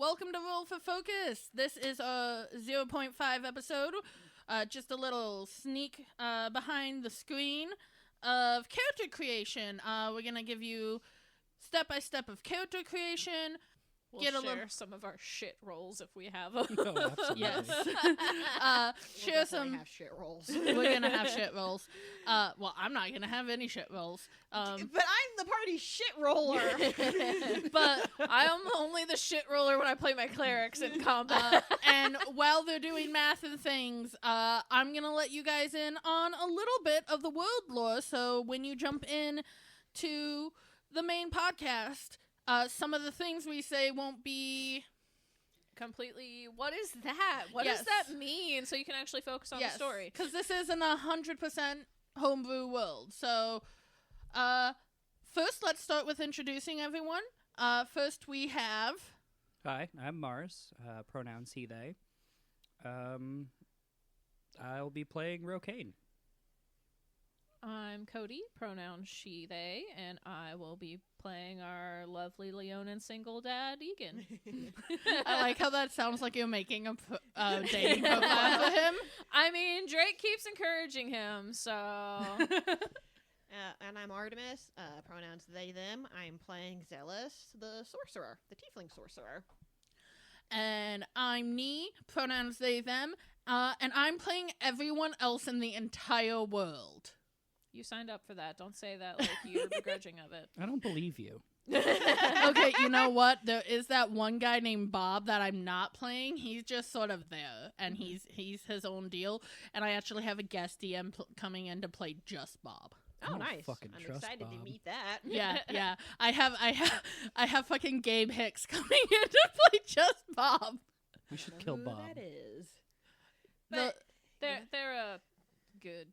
Welcome to Roll for Focus. This is a 0.5 episode, just a little sneak behind the screen of character creation. We're going to give you step-by-step of character creation. We'll share some of our shit rolls if we have them. Oh, absolutely. Yes. Share some. Have shit rolls. We're going to have shit rolls. Well, I'm not going to have any shit rolls. But I'm the party shit roller. But I am only the shit roller when I play my clerics in combat. and while they're doing math and things, I'm going to let you guys in on a little bit of the world lore. So when you jump in to the main podcast, some of the things we say won't be completely, what is that? What Yes. does that mean? So you can actually focus on the story. Because this isn't 100% homebrew world. So first, let's start with introducing everyone. First, we have... Hi, I'm Mars. Pronouns he, they. I'll be playing Rocane. I'm Cody, pronouns she, they, and I will be playing our lovely Leonin single dad, Egan. I like how that sounds like you're making a dating profile for him. I mean, Drake keeps encouraging him, so... And I'm Artemis, pronouns they, them. I'm playing Zealous, the sorcerer, the tiefling sorcerer. And I'm Nee, pronouns they, them. And I'm playing everyone else in the entire world. You signed up for that. Don't say that like you're begrudging of it. I don't believe you. Okay, you know what? There is that one guy named Bob that I'm not playing. He's just sort of there, and he's his own deal. And I actually have a guest DM coming in to play just Bob. Oh, don't nice! fucking I'm trust excited Bob. to meet that. Yeah. I have fucking Gabe Hicks coming in to play just Bob. We should kill Who Bob. that is. But they're a good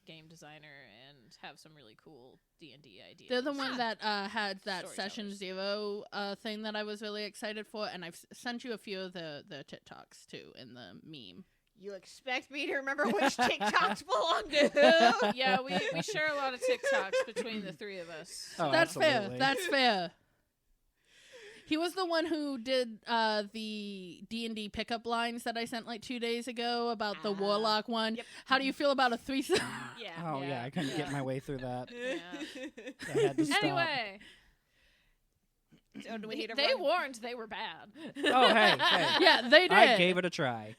game designer and have some really cool D&D ideas. They're the one that had that Storytellers. Session Zero thing that I was really excited for, and I've sent you a few of the TikToks too in the meme. You expect me to remember which TikToks belong to who? Yeah, we share a lot of TikToks between the three of us. Oh, That's absolutely. fair. That's fair. He was the one who did the D&D pickup lines that I sent like 2 days ago about the Warlock one. Yep. How do you feel about a threesome? Yeah. Oh, yeah, I couldn't get my way through that. Yeah. I had to stop. Anyway, So do we need to they run- warned they were bad. Oh, hey. Yeah, they did. I gave it a try.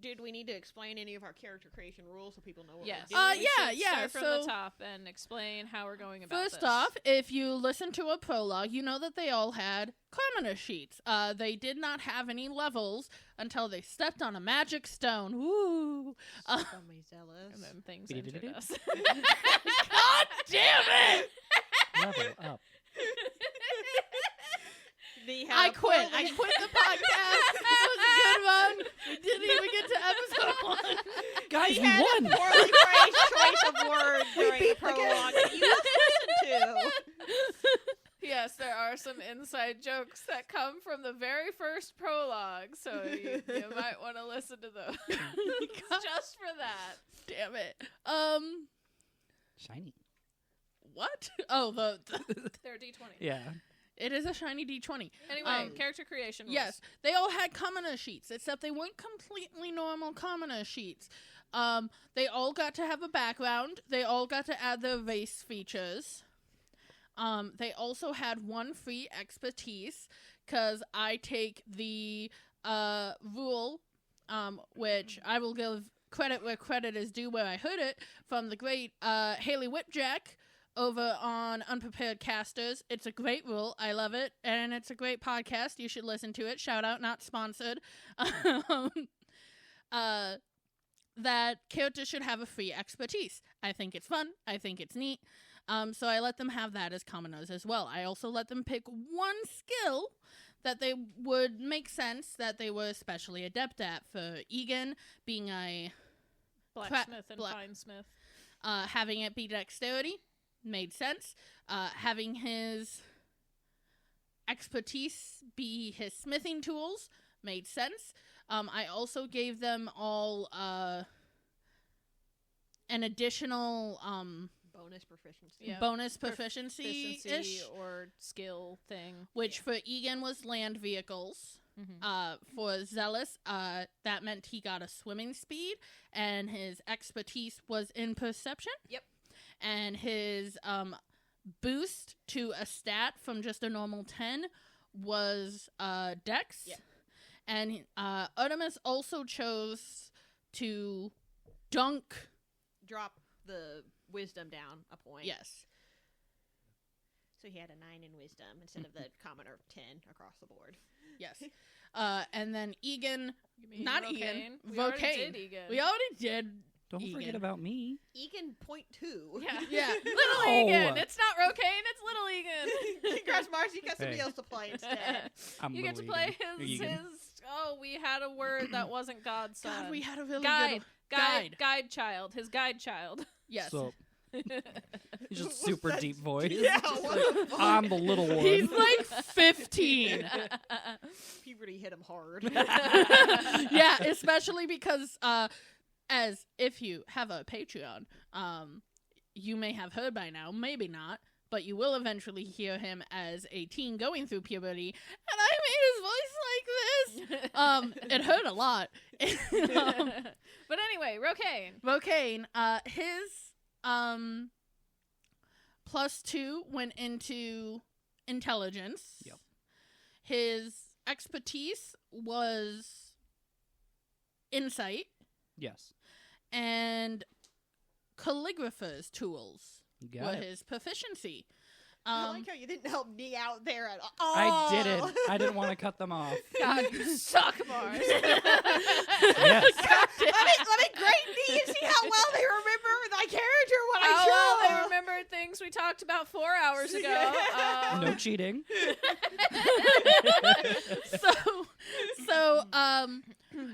Did we need to explain any of our character creation rules so people know what Yes. we're doing? Start from so- the top and explain how we're going about First this. off, if you listen to a prologue, you know that they all had commoner sheets. They did not have any levels until they stepped on a magic stone. Woo! Call me Zealous. and then things Be-do-do-do. entered us. God damn it! Level up. I quit. I quit the podcast. It was a good one. We didn't even get to episode 1. Guys, We we had won! a poorly phrased choice of words during the prologue that you listened to. Yes, there are some inside jokes that come from the very first prologue, so you might want to listen to those just for that. Damn it. Shiny. What? Oh, They're D20. Yeah. it is a shiny D20. Anyway, character creation rules. Yes, they all had commoner sheets, except they weren't completely normal commoner sheets. They all got to have a background. They all got to add their race features. They also had one free expertise, because I take the rule, which I will give credit where credit is due, where I heard it, from the great Haley Whipjack over on Unprepared Casters. It's a great rule. I love it. And it's a great podcast. You should listen to it. Shout out, not sponsored. That characters should have a free expertise. I think it's fun. I think it's neat. So I let them have that as commoners as well. I also let them pick one skill that they would make sense that they were especially adept at. For Egan, being a Blacksmith and finesmith. having it be dexterity made sense. Having his expertise be his smithing tools made sense. I also gave them all an additional bonus proficiency. Yeah. bonus proficiency-ish, Proficiency or skill thing. which for Egan was land vehicles. For Zealous, that meant he got a swimming speed, and his expertise was in perception. Yep. And his boost to a stat from just a normal 10 was Dex. Yep. And Artemis also chose to dunk. Drop the wisdom down a point. Yes. So he had a 9 in wisdom instead of the commoner 10 across the board. Yes. And then Egan, You mean not Rocaine? Egan, We already Vocaine. did Egan. We already did. Don't Egan. forget about me. Egan .2. Yeah. Yeah. Little No. Egan. It's not Rocaine, it's Little Egan. Congrats, Mars. You got somebody Hey. else to play instead. I'm You get to Little play Egan. his Egan. we had a word that wasn't God's son. God, we had a really guide. good Guide child. His guide child. Yes. So, he's just What's super that? deep voice. Yeah, what the fuck? I'm the little one. He's like 15. Puberty hit him hard. Yeah, especially because as if you have a Patreon, you may have heard by now, maybe not, but you will eventually hear him as a teen going through puberty, and I made his voice like this. It hurt a lot. But anyway, Rocaine. Vocaine, his +2 went into intelligence. Yep. His expertise was insight, Yes. and calligrapher's tools You were got it. his proficiency. I like how you didn't help me out there at all. I didn't. I didn't want to cut them off. God, you suck, Mars. Yes. let me grade me and see how well they remember my character when I Oh, show well, they them. remembered things we talked about 4 hours ago. No cheating. So,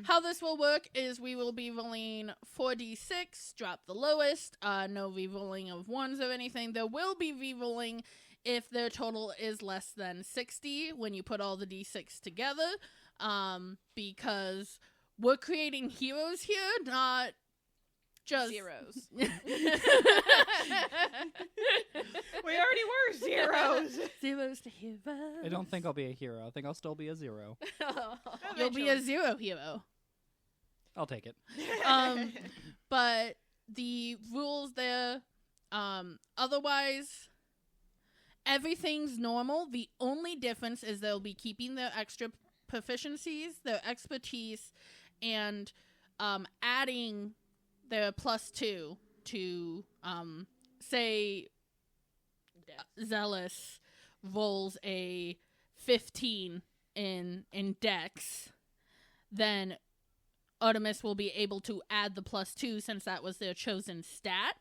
how this will work is we will be rolling 4d6, drop the lowest, no re-rolling of ones or anything. There will be re-rolling if their total is less than 60 when you put all the d6 together, because we're creating heroes here, not just Zeros. We already were zeros. Zeros to heroes. I don't think I'll be a hero. I think I'll still be a 0. You'll be a 0 hero. I'll take it. But the rules there, otherwise, everything's normal. The only difference is they'll be keeping their extra proficiencies, their expertise, and adding their +2 to, say, Zealous rolls a 15 in Dex, then Artemis will be able to add the +2 since that was their chosen stat,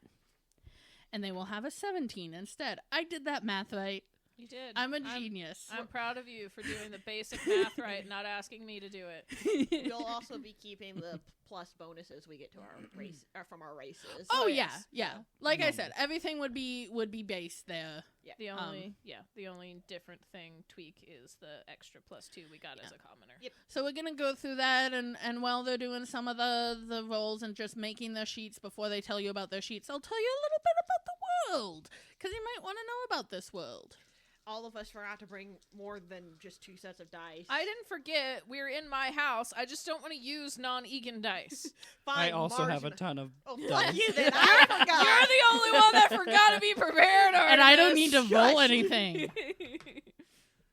and they will have a 17 instead. I did that math right. You did. I'm a genius. I'm proud of you for doing the basic math right and not asking me to do it. We'll also be keeping the plus bonuses we get to our race from our races. Oh yes. yeah. Like I Normal. said, everything would be based there. The only different thing tweak is the extra +2 we got as a commoner. Yep. So we're gonna go through that, and while they're doing some of the rolls and just making their sheets before they tell you about their sheets, I'll tell you a little bit about the world, because you might want to know about this world. All of us forgot to bring more than just 2 sets of dice. I didn't forget. We're in my house. I just don't want to use non-Egan dice. I Fine, also Mars, have a you- ton of Oh, dice. fuck you then. I forgot. You're the only one that forgot to be prepared. And I don't need to Artemis. roll anything.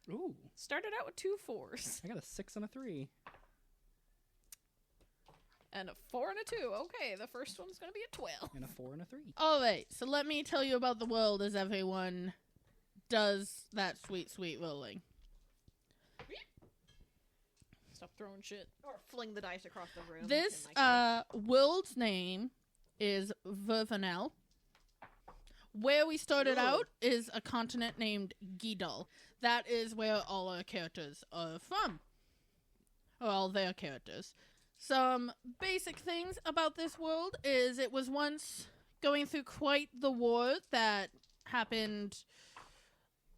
Ooh, Started out with 2 4s I got a 6 and a 3. and a 4 and a 2. Okay, the first one's gonna be a 12. And a 4 and a 3. All right, so let me tell you about the world as everyone does that sweet rolling. Stop throwing shit. Or fling the dice across the room. This in my case. world's name is Vervanel. Where we started Ooh. out is a continent named Gidal. That is where all our characters are from. Or all their characters. Some basic things about this world is it was once going through quite the war that happened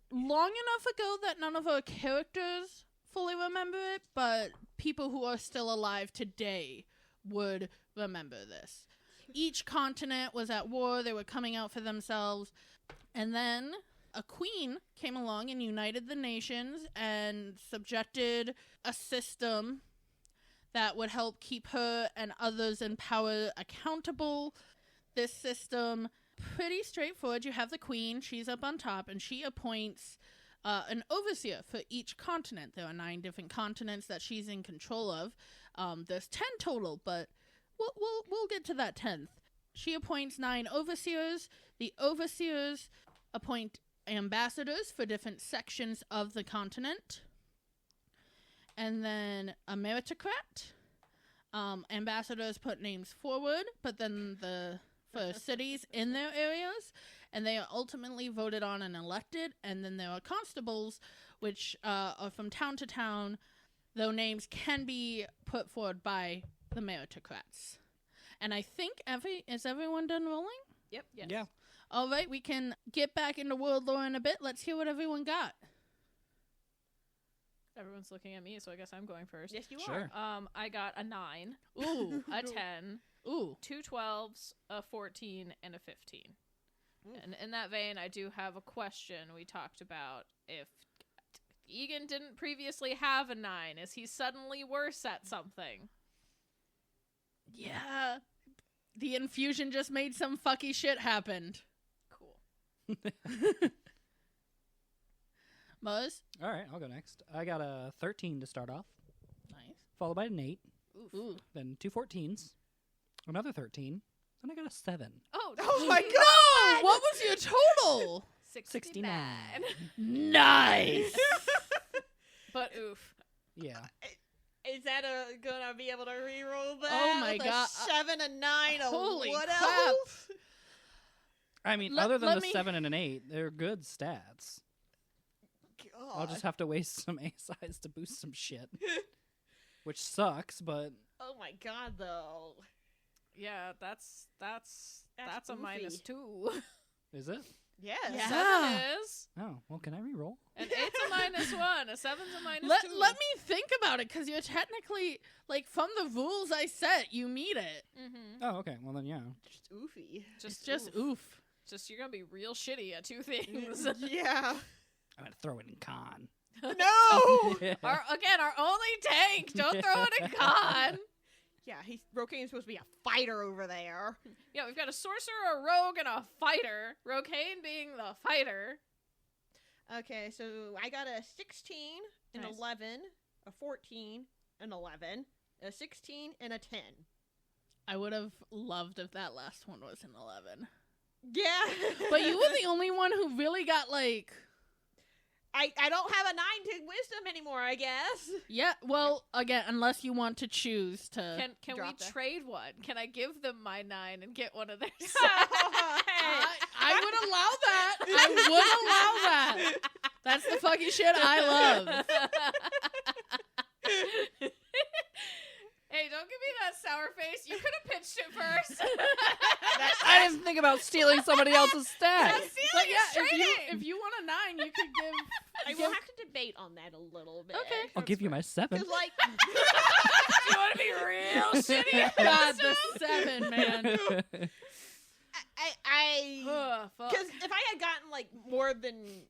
long enough ago that none of our characters fully remember it, but people who are still alive today would remember this. Each continent was at war. They were coming out for themselves. And then a queen came along and united the nations and subjected a system that would help keep her and others in power accountable. This system, pretty straightforward. You have the queen. She's up on top, and she appoints an overseer for each continent. There are 9 different continents that she's in control of. There's 10 total, but we'll get to that 10th. She appoints 9 overseers. The overseers appoint ambassadors for different sections of the continent. And then a meritocrat. Ambassadors put names forward, but then for cities in their areas, and they are ultimately voted on and elected. And then there are constables, which are from town to town, though names can be put forward by the meritocrats. And I think is everyone done rolling? Yep. Yes. Yeah. All right, we can get back into world lore in a bit. Let's hear what everyone got. Everyone's looking at me, so I guess I'm going first. Yes, you Sure. I got a 9, Ooh, a 10, ooh. 2 12s, a 14, and a 15. And in that vein, I do have a question. We talked about if Egan didn't previously have a 9, is he suddenly worse at something? Yeah. The infusion just made some fucky shit happen. Cool. Muzz? All right, I'll go next. I got a 13 to start off, Nice. followed by an 8, Ooh. then 2 14s, another 13, then I got a 7. Oh my god! No! What was your total? 69. Nice! But oof. Yeah. Is that gonna be able to reroll that? Oh my with a god. 7 and 9. Holy what crap. else? I mean, Let- other than let the me- 7 and an 8, they're good stats. God. I'll just have to waste some ASIs to boost some shit. Which sucks, but Oh my god, though. Yeah, that's a goofy. -2. is it? Yes. Yeah. 7 is. Oh, well, can I re-roll? An 8's a -1. A 7's a -2. Let me think about it, because you're technically, like, from the rules I set, you meet it. Mm-hmm. Oh, okay. Well, then, yeah. Just oofy. It's just oof. Just you're gonna be real shitty at 2 things. Yeah. I'm going to throw it in con. No! our only tank. Don't throw it in con. Yeah, Rokane's supposed to be a fighter over there. Yeah, we've got a sorcerer, a rogue, and a fighter. Rokane being the fighter. Okay, so I got a 16, an Nice. 11, a 14, an 11, a 16, and a 10. I would have loved if that last one was an 11. Yeah. But you were the only one who really got, like... I don't have a 9 to wisdom anymore, I guess. Yeah, well, again, unless you want to choose to... Can we drop that. trade one? Can I give them my 9 and get one of theirs? I would allow that. I would allow that. That's the fucking shit I love. Hey, don't give me that sour face. You could have pitched it first. I didn't think about stealing somebody else's stats. That's But stealing. yeah, It's trading. if you want a 9, you could give... I will have to debate on that a little bit. Okay. I'll give you my 7. 'Cause, like, You want to be real shitty? God, the 7, man. I Ugh, fuck. because if I had gotten like more than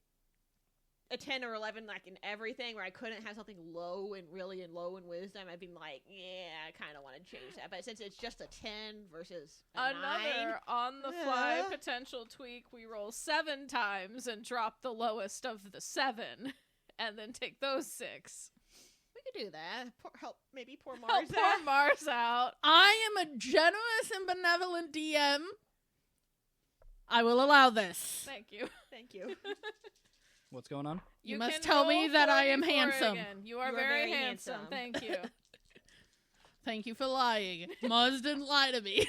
a 10 or 11, like in everything, where I couldn't have something low and really low in wisdom, I'd be like, yeah, I kind of want to change that. But since it's just a 10 versus a 9, Another on-the-fly Yeah. potential tweak. We roll 7 times and drop the lowest of the 7, and then take those 6. we could do that. Help maybe poor Help Mars. poor Mars out. I am a generous and benevolent DM. I will allow this. Thank you. Thank you. What's going on? You can must tell me roll that I am 44 handsome. again. You are very handsome. handsome. Thank you. Thank you for lying. Muzz didn't lie to me.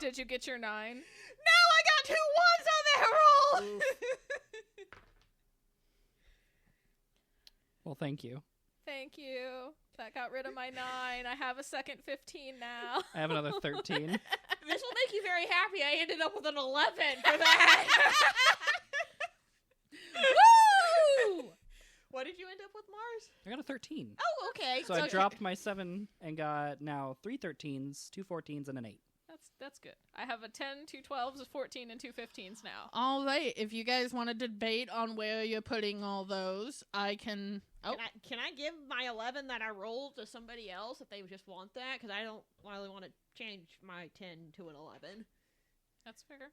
Did you get your 9? No, I got 2 1s on that roll. Well, thank you. Thank you. That got rid of my 9. I have a second 15 now. I have another 13. This will make you very happy. I ended up with an 11 for that. Woo! What did you end up with, Mars? I got a 13. Oh, okay. So I dropped my 7 and got now 3 13s, 2 14s, and an 8. That's good. I have a 10, 2 12s, a 14, and 2 15s now. All right. If you guys want to debate on where you're putting all those, I can. Oh, Can I give my 11 that I rolled to somebody else if they just want that? Because I don't really want to change my 10 to an 11. That's fair.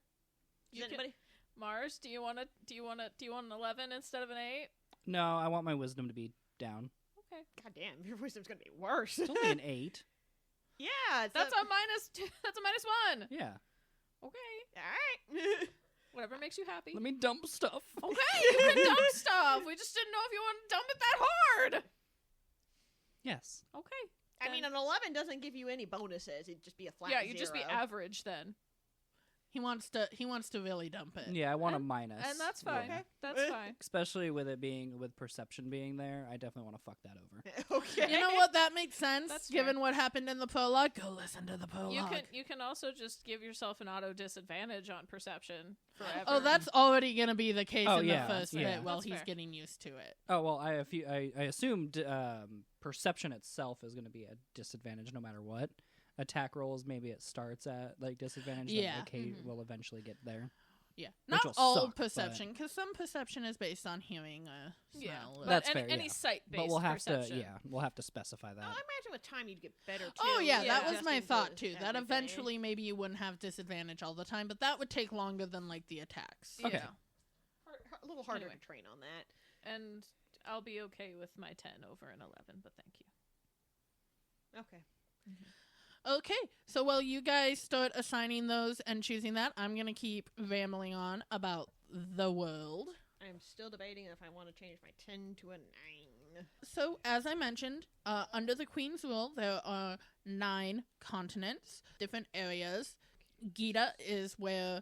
Does anybody? Mars, do you want an 11 instead of an 8? No, I want my wisdom to be down. Okay. God damn, your wisdom's gonna be worse. It's only an 8. Yeah, That's a minus 2. That's a minus 1. Yeah. Okay. all right. Whatever makes you happy. Let me dump stuff. Okay, you can dump stuff. We just didn't know if you want to dump it that hard. Yes. Okay. I mean, an 11 doesn't give you any bonuses. It'd just be a flat. Yeah, you'd 0. just be average then. he wants to really dump it. Yeah, I want a minus. And that's fine. Yeah. Okay. That's fine. Especially with it being, with perception being there, I definitely want to fuck that over. Okay. You know what? That makes sense. That's Given fair. what happened in the prologue. Go listen to the prologue. You can also just give yourself an auto disadvantage on perception forever. Oh, that's already gonna be the case Oh, in yeah, the first yeah. bit while That's he's fair. getting used to it. Oh, well, I assumed perception itself is going to be a disadvantage no matter what. Attack rolls, maybe it starts at like disadvantage, Yeah. then will eventually get there. Yeah, Which not will all suck, perception, because some perception is based on hearing, Yeah, smell. but That's any, fair, any yeah. sight-based But we'll have perception. we'll have to specify that. I imagine with time you'd get better too. Oh yeah, Yeah. that was my adjusting thought to too. That everything. eventually maybe you wouldn't have disadvantage all the time, but that would take longer than like the attacks. Yeah. Okay. A little harder Anyway. to train on that. And I'll be okay with my 10 over an 11, but thank you. Okay. Okay, so while you guys start assigning those and choosing that, I'm gonna keep rambling on about the world. I'm still debating if I want to change my 10 to a 9. So, as I mentioned, under the Queen's rule, there are 9 continents, different areas. Gita is where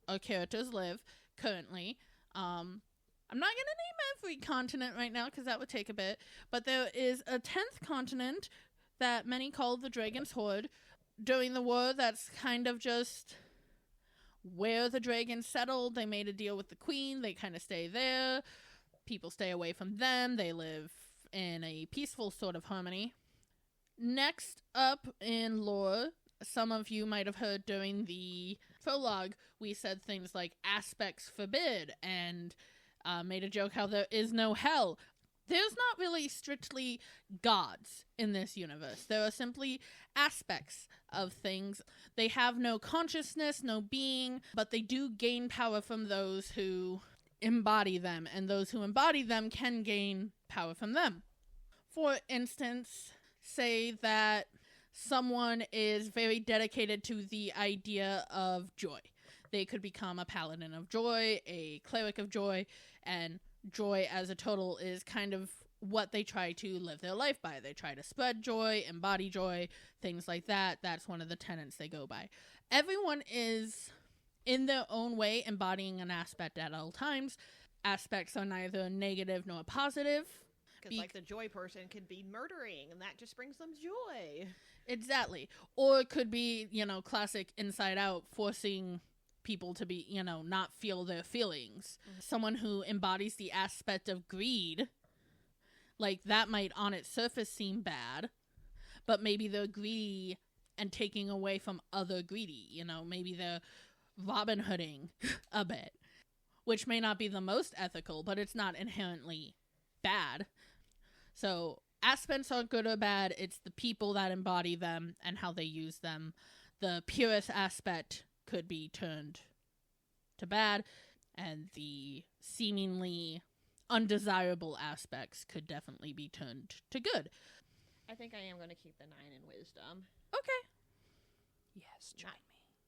our characters live currently. I'm not going to name every continent right now because that would take a bit, but there is a 10th continent that many call the Dragon's Hoard. During the war, that's kind of just where the dragons settled. They made a deal with the Queen. They kind of stay there. People stay away from them. They live in a peaceful sort of harmony. Next up in lore, some of you might have heard during the prologue, we said things like aspects forbid and made a joke how there is no hell. There's not really strictly gods in this universe. There are simply aspects of things. They have no consciousness, no being, but they do gain power from those who embody them, and those who embody them can gain power from them. For instance, say that someone is very dedicated to the idea of joy. They could become a paladin of joy, a cleric of joy, and joy as a total is kind of what they try to live their life by. They try to spread joy, embody joy, things like that. That's one of the tenets they go by. Everyone is, in their own way, embodying an aspect at all times. Aspects are neither negative nor positive. Because, like, the joy person could be murdering, and that just brings them joy. Exactly. Or it could be, classic Inside Out, forcing people to be, not feel their feelings. Mm-hmm. Someone who embodies the aspect of greed, like, that might on its surface seem bad, but maybe they're greedy and taking away from other greedy. Maybe they're Robin Hooding a bit, which may not be the most ethical, but it's not inherently bad. So aspects are good or bad. It's the people that embody them and how they use them. The purest aspect could be turned to bad, and the seemingly undesirable aspects could definitely be turned to good. I think I am going to keep the 9 in wisdom. Okay. Yes, join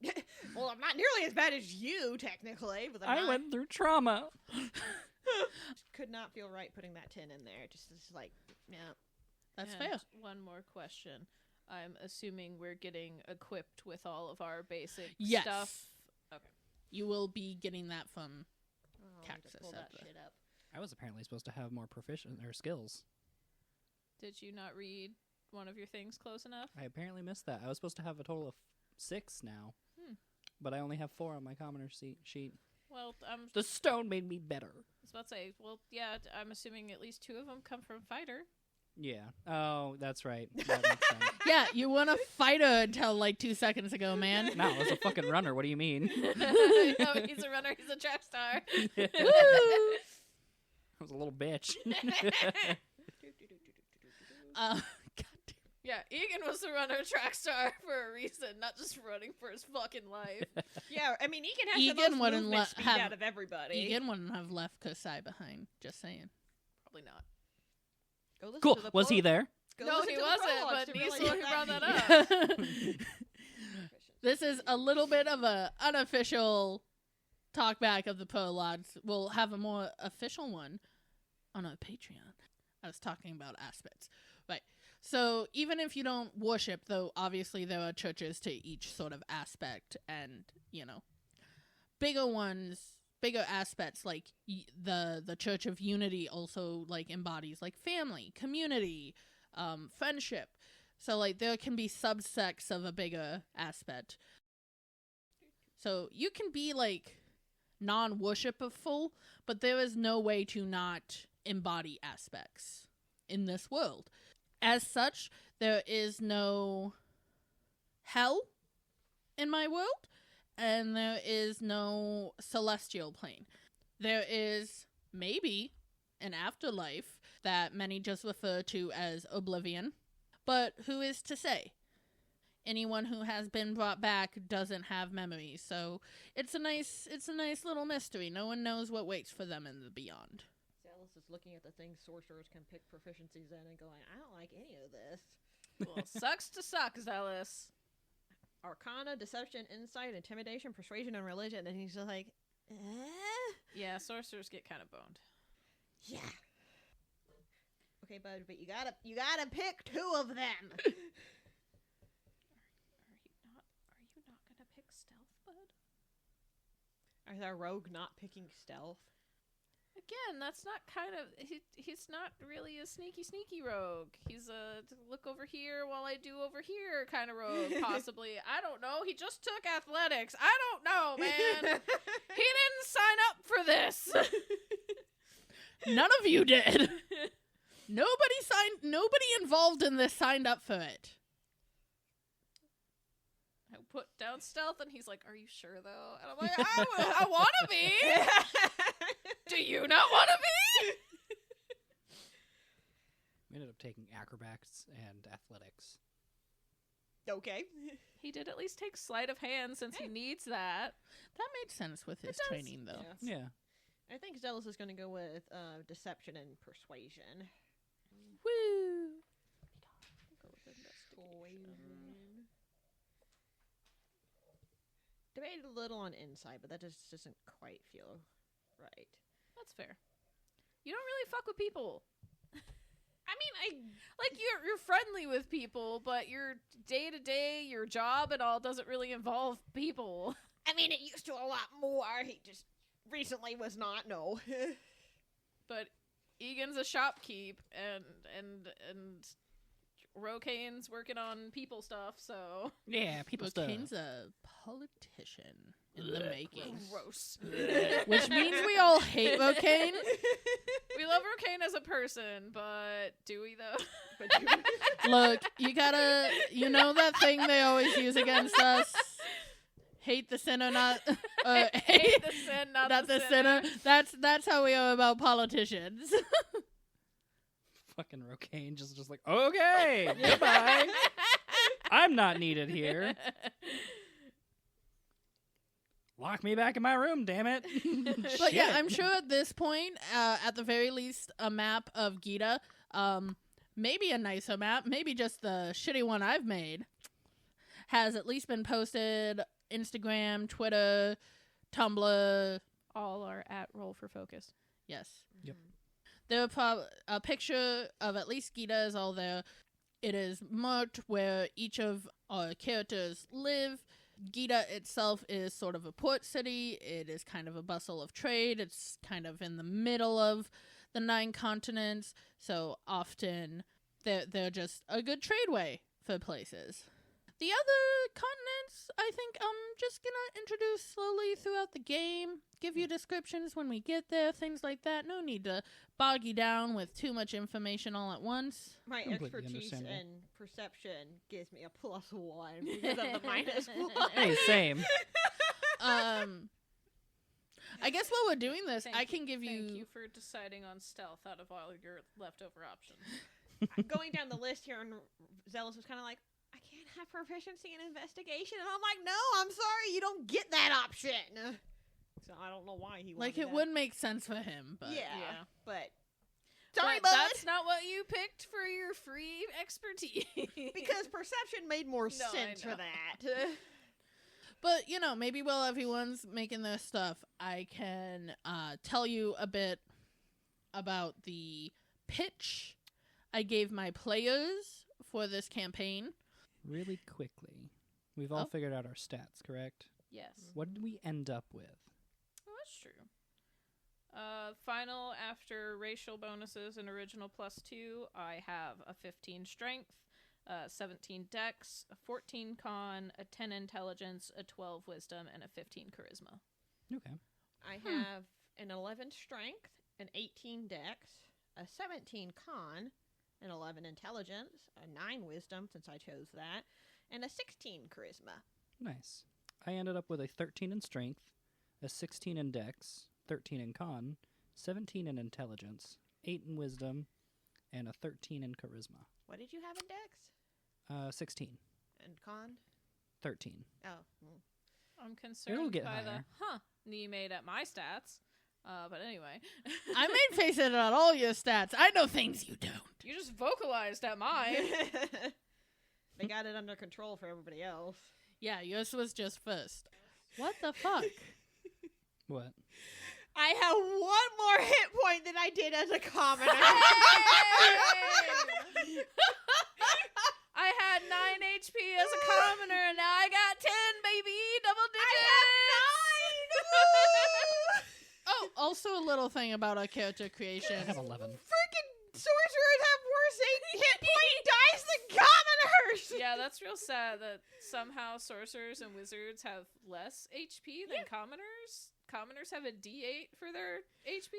me. Well, I'm not nearly as bad as you, technically. But I went through trauma. Could not feel right putting that 10 in there. Just like, yeah. That's And fair. One more question. I'm assuming we're getting equipped with all of our basic Yes. stuff. Okay. You will be getting that from Oh, Cactus pull that at the- shit up. I was apparently supposed to have more proficient or skills. Did you not read one of your things close enough? I apparently missed that. I was supposed to have a total of 6 now, Hmm. but I only have 4 on my commoner sheet. Well, The stone made me better. I was about to say, well, yeah, I'm assuming at least 2 of them come from fighter. Yeah. Oh, that's right. That makes sense. Yeah, you want a fighter until like 2 seconds ago, man. No, I was a fucking runner. What do you mean? No, he's a runner. He's a track star. I was a little bitch. God Yeah, Egan was the runner track star for a reason, not just running for his fucking life. Yeah, I mean, Egan has Egan the most wouldn't movement speed have- out of everybody. Egan wouldn't have left Kasai behind. Just saying. Probably not. Go listen Cool. to the Was he there? Go No, listen he to the wasn't, prologues but to he's really the one get who brought that that deep. up. This is a little bit of a unofficial talkback of the prologues. We'll have a more official one on our Patreon. I was talking about aspects. Right. So even if you don't worship, though obviously there are churches to each sort of aspect, and, you know, bigger ones, bigger aspects like the Church of Unity also like embodies like family, community, friendship. So like there can be subsects of a bigger aspect. So you can be like non-worshipful, but there is no way to not embody aspects in this world. As such, there is no hell in my world, and there is no celestial plane. There is maybe an afterlife that many just refer to as oblivion, but who is to say? Anyone who has been brought back doesn't have memories, so it's a nice little mystery. No one knows what waits for them in the beyond. Zealous is looking at the things sorcerers can pick proficiencies in and going, I don't like any of this. Well, sucks to suck, Zealous. Arcana, deception, insight, intimidation, persuasion, and religion. And he's just like, Yeah, sorcerers get kind of boned. yeah. Okay, bud, but you gotta pick 2 of them. Are you not gonna pick stealth, bud? Is our rogue not picking stealth? Again, that's not kind of he's not really a sneaky rogue. He's a look over here while I do over here kind of rogue, possibly. I don't know. He just took athletics. I don't know, man. He didn't sign up for this. None of you did. Nobody involved in this signed up for it. I put down stealth, and he's like, "Are you sure, though?" And I'm like, "I want to be. Do you not want to be?" We ended up taking acrobatics and athletics. Okay. He did at least take sleight of hand since he needs that. That made sense with his does. training, though. Yeah. Yeah. I think Zealous is going to go with deception and persuasion. Woo! Go with investigation. Persuasion. Debated a little on insight, but that just doesn't quite feel right. That's fair. You don't really fuck with people. I mean, Like you're friendly with people, but your day to day, your job and all doesn't really involve people. I mean, it used to a lot more. He just recently was not. No. But Egan's a shopkeep, and Rokane's working on people stuff. So Yeah, people stuff. Kane's a politician in the making. gross. Which means we all hate Rokane. We love Rokane as a person, but do we though? Look, you know that thing they always use against us? Hate the sinner, not Hate the sin, not the sinner. That's how we are about politicians. Fucking Rokane just like, okay, goodbye. I'm not needed here. Lock me back in my room, damn it. But yeah, Shit. I'm sure at this point, at the very least, a map of Gita, maybe a nicer map, maybe just the shitty one I've made, has at least been posted Instagram, Twitter, Tumblr. All are at Roll for Focus. Yes. Yep. There a picture of at least Gita is all there. It is marked where each of our characters live. Gita itself is sort of a port city. It is kind of a bustle of trade. It's kind of in the middle of the 9 continents. So often they're just a good trade way for places. The other continents, I think I'm just gonna introduce slowly throughout the game. Give you descriptions when we get there, things like that. No need to bog you down with too much information all at once. My Completely expertise understandable. and perception gives me a +1 because of the -1. Hey, same. I guess while we're doing this, I can give Thank you for deciding on stealth out of all your leftover options. Going down the list here, and Zealous was kind of like, I can't have proficiency in investigation. And I'm like, no, I'm sorry, you don't get that option. So I don't know why he wanted like it that. would make sense for him, but Yeah, but sorry, But bud. that's not what you picked for your free expertise. Because perception made more No, I sense for know. that. But, maybe while everyone's making their stuff, I can tell you a bit about the pitch I gave my players for this campaign. Really quickly. We've all Oh. figured out our stats, correct? Yes. What did we end up with? Oh, that's true. Final after racial bonuses and original +2, I have a 15 strength, 17 dex, a 14 con, a 10 intelligence, a 12 wisdom, and a 15 charisma. Okay. I have an 11 strength, an 18 dex, a 17 con, an 11 intelligence, a 9 wisdom, since I chose that, and a 16 charisma. Nice. I ended up with a 13 in strength, a 16 in dex, 13 in con, 17 in intelligence, 8 in wisdom, and a 13 in charisma. What did you have in dex? 16. And con? 13. Oh. well. I'm concerned get by higher. the you made at my stats. But anyway. I made faces at all your stats. I know things you don't. You just vocalized at mine. They got it under control for everybody else. Yeah, yours was just first. What the fuck? What? I have one more hit point than I did as a commoner. I had 9 HP as a commoner, and now I got 10, baby! Double digits! Oh, also a little thing about our character creation. I have 11. Freaking sorcerers have worse hit point dice than commoners! Yeah, that's real sad that somehow sorcerers and wizards have less HP than commoners. Commoners have a D8 for their HP.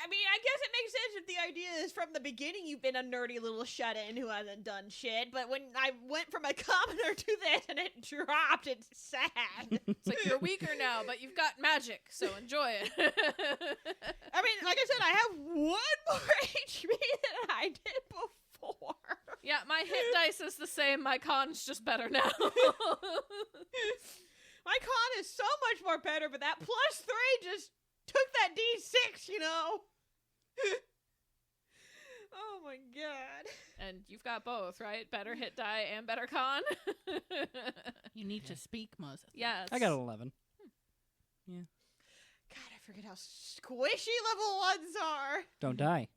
I mean, I guess it makes sense if the idea is from the beginning you've been a nerdy little shut-in who hasn't done shit, but when I went from a commoner to this and it dropped, it's sad. It's like you're weaker now, but you've got magic, so enjoy it. I mean, like I said, I have one more HP than I did before. Yeah, my hit dice is the same. My con's just better now. My con is so much more better, but that +3 just took that D6, you know? Oh my god. And you've got both, right? Better hit die and better con. You need to speak, Moses. Yes. I got an 11. God, I forget how squishy level 1s are. Don't die.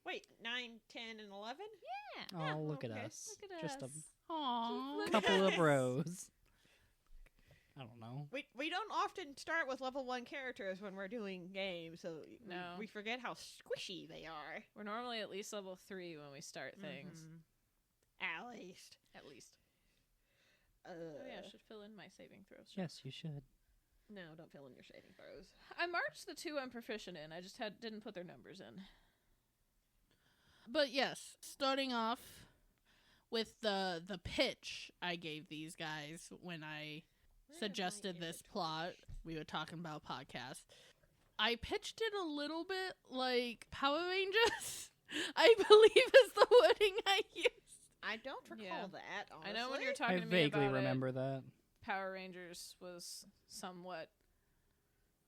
Wait, 9, 10, and 11? Yeah. Oh, look at okay. us. Look at Just us. Aww. Look a at couple of us. rows. I don't know. We don't often start with level 1 characters when we're doing games, so No. we forget how squishy they are. We're normally at least level 3 when we start things. Mhm. At least. At least. Uh, Oh yeah, I should fill in my saving throws. Yes, you should. No, don't fill in your saving throws. I marked the 2 I'm proficient in. I just didn't put their numbers in. But yes, starting off with the pitch I gave these guys when I suggested this plot. We were talking about podcast. I pitched it a little bit like Power Rangers, I believe is the wording I used. I don't recall Yeah. that, honestly. I know when you're I talking to me vaguely about remember that. Power Rangers was somewhat.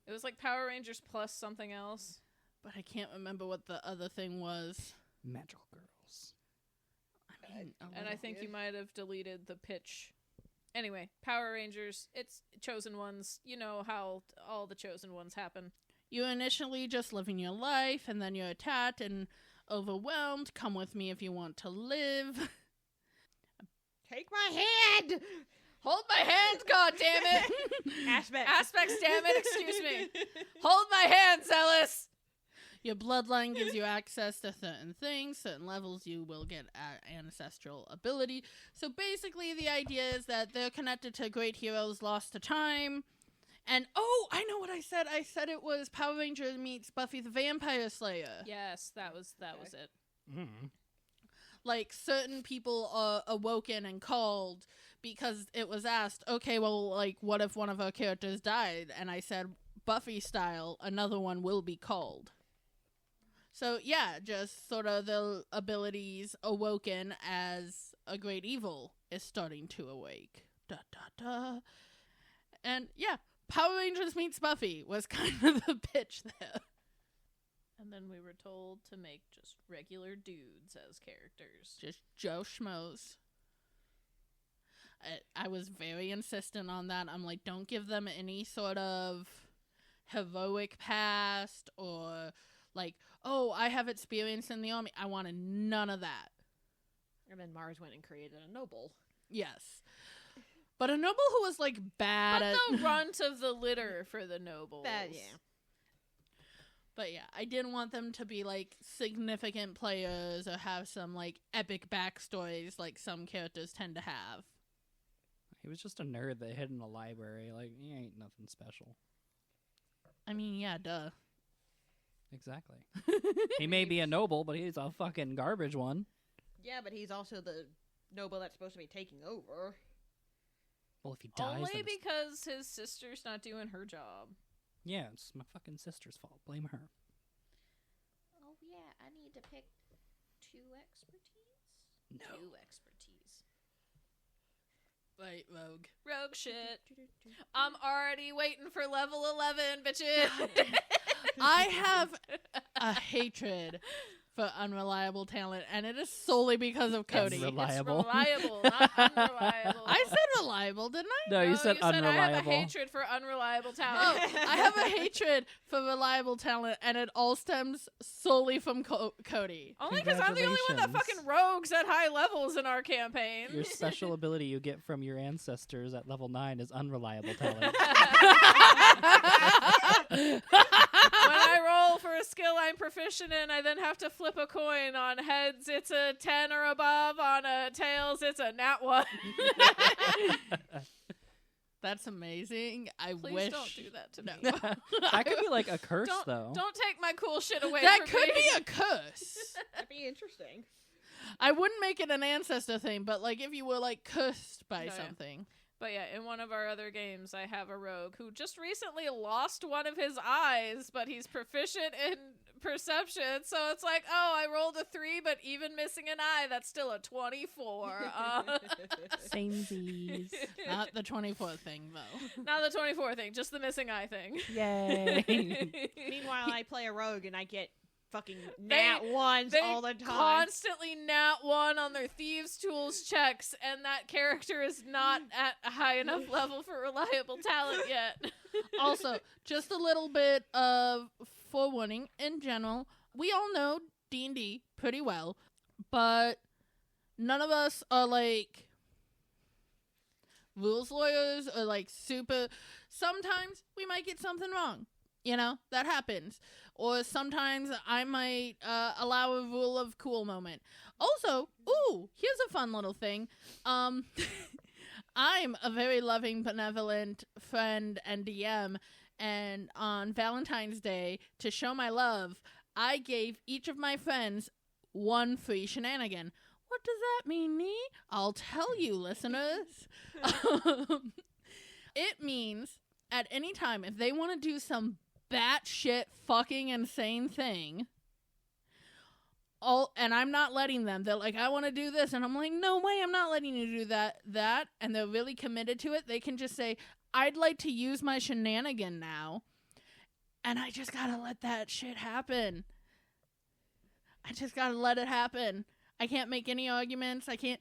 It was like Power Rangers plus something else. But I can't remember what the other thing was. Magical girls. I mean, a And I little- think you might have deleted the pitch. Anyway, Power Rangers, it's Chosen Ones. You know how all the Chosen Ones happen. You're initially just living your life, and then you're attacked and overwhelmed. Come with me if you want to live. Take my hand! Hold my hands, goddammit! Aspects. Aspects, damn it, excuse me. Hold my hand, Zealous! Your bloodline gives you access to certain things. Certain levels you will get ancestral ability. So basically the idea is that they're connected to great heroes lost to time. And, I know what I said. I said it was Power Rangers meets Buffy the Vampire Slayer. Yes, that was it. Mm. Like, certain people are awoken and called because it was asked, okay, well, like, what if one of our characters died? And I said, Buffy style, another one will be called. So, yeah, just sort of the abilities awoken as a great evil is starting to awake. Da, da, da. And, yeah, Power Rangers meets Buffy was kind of the pitch there. And then we were told to make just regular dudes as characters. Just Joe Schmoes. I was very insistent on that. I'm like, don't give them any sort of heroic past or like, I have experience in the army. I wanted none of that. And then Mars went and created a noble. Yes. But a noble who was like bad But at the runt of the litter for the nobles. Yeah. But yeah, I didn't want them to be like significant players or have some like epic backstories like some characters tend to have. He was just a nerd that hid in a library. Like, he ain't nothing special. I mean, yeah, duh. Exactly. He may be a noble, but he's a fucking garbage one. Yeah, but he's also the noble that's supposed to be taking over. Well, if he dies, Only then it's- because his sister's not doing her job. yeah, it's my fucking sister's fault. Blame her. Oh yeah, I need to pick 2 expertise. No. 2 expertise. Right, Rogue. Rogue shit. I'm already waiting for level 11, bitches. I have a hatred for unreliable talent, and it is solely because of Cody. Unreliable. It's reliable, not unreliable. I said reliable, didn't I? No, you said I have a unreliable. hatred for unreliable Oh, talent. I have a hatred for reliable talent, and it all stems solely from Cody. Only because I'm the only one that Congratulations. fucking rogues at high levels in our campaign. Your special ability you get from your ancestors at level 9 is unreliable talent. When I roll for a skill I'm proficient in, I then have to flip a coin. On heads, it's a 10 or above. On tails, it's a nat 1. That's amazing. I Please wish. don't do that to me. No. That could be like a curse, though. Don't take my cool shit away That from could me. be a curse. That'd be interesting. I wouldn't make it an ancestor thing, but like if you were like cursed by Oh, yeah. something. But yeah, in one of our other games, I have a rogue who just recently lost one of his eyes, but he's proficient in perception. So it's like, I rolled a 3, but even missing an eye, that's still a 24. Samesies. Not the 24 thing, though. Not the 24 thing, just the missing eye thing. Yay. Meanwhile, I play a rogue and I get fucking nat 1s They all the time. constantly nat 1 on their thieves' tools checks, and that character is not at a high enough level for reliable talent yet. Also, just a little bit of forewarning in general. We all know D&D pretty well, but none of us are like rules lawyers or like super. Sometimes we might get something wrong. You know, that happens. Or sometimes I might allow a rule of cool moment. Also, here's a fun little thing. I'm a very loving, benevolent friend and DM, and on Valentine's Day, to show my love, I gave each of my friends 1 free shenanigan. What does that mean, Nee? I'll tell you, listeners. It means at any time, if they want to do some batshit fucking insane thing, and I'm not letting them. They're like, I want to do this, and I'm like, no way, I'm not letting you do that, and they're really committed to it. They can just say, I'd like to use my shenanigan now, and I just gotta let that shit happen. I just gotta let it happen. I can't make any arguments. I can't.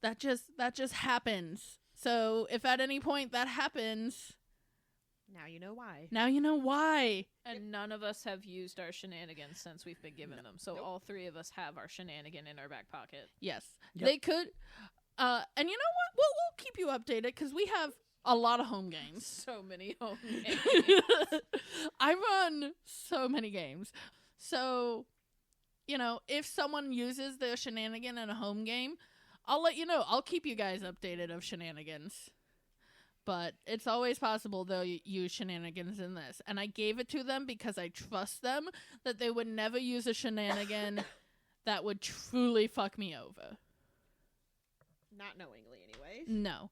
That just happens. So if at any point that happens, Now you know why. now you know why. And none of us have used our shenanigans since we've been given them. So all 3 of us have our shenanigan in our back pocket. Yes, Yep. they could. And you know what? We'll keep you updated because we have a lot of home games. So many home games. I run so many games. So, if someone uses their shenanigan in a home game, I'll let you know. I'll keep you guys updated of shenanigans. But it's always possible they'll use shenanigans in this. And I gave it to them because I trust them that they would never use a shenanigan that would truly fuck me over. Not knowingly, anyways. No.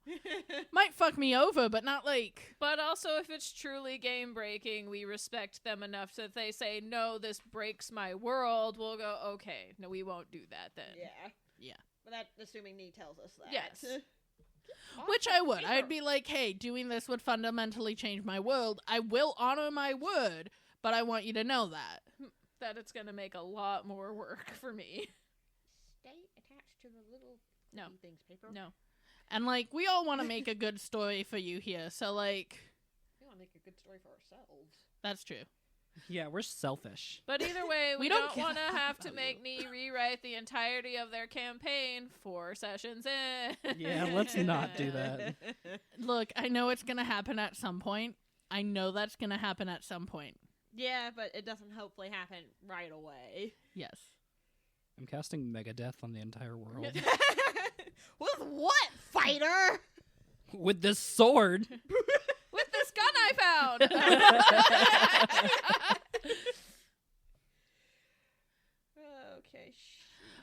Might fuck me over, but not like... But also, if it's truly game-breaking, we respect them enough so if they say, no, this breaks my world, we'll go, okay, no, we won't do that then. Yeah. But that, assuming Nee tells us that. Yes. Which I would. I'd be like, hey, doing this would fundamentally change my world. I will honor my word, but I want you to know that. That it's going to make a lot more work for me. Stay attached to the little No. things, paper. No. And, we all want to make a good story for you here, so, We want to make a good story for ourselves. that's true. Yeah, we're selfish. But either way, We we don't don't give a want to fuck have to about make Nee rewrite the entirety of their campaign 4 sessions in. Yeah, let's not do that. Look, I know it's going to happen at some point. I know that's going to happen at some point. Yeah, but it doesn't hopefully happen right away. Yes. I'm casting Megadeth on the entire world. With what, fighter? With this sword. With this gun I found! Okay.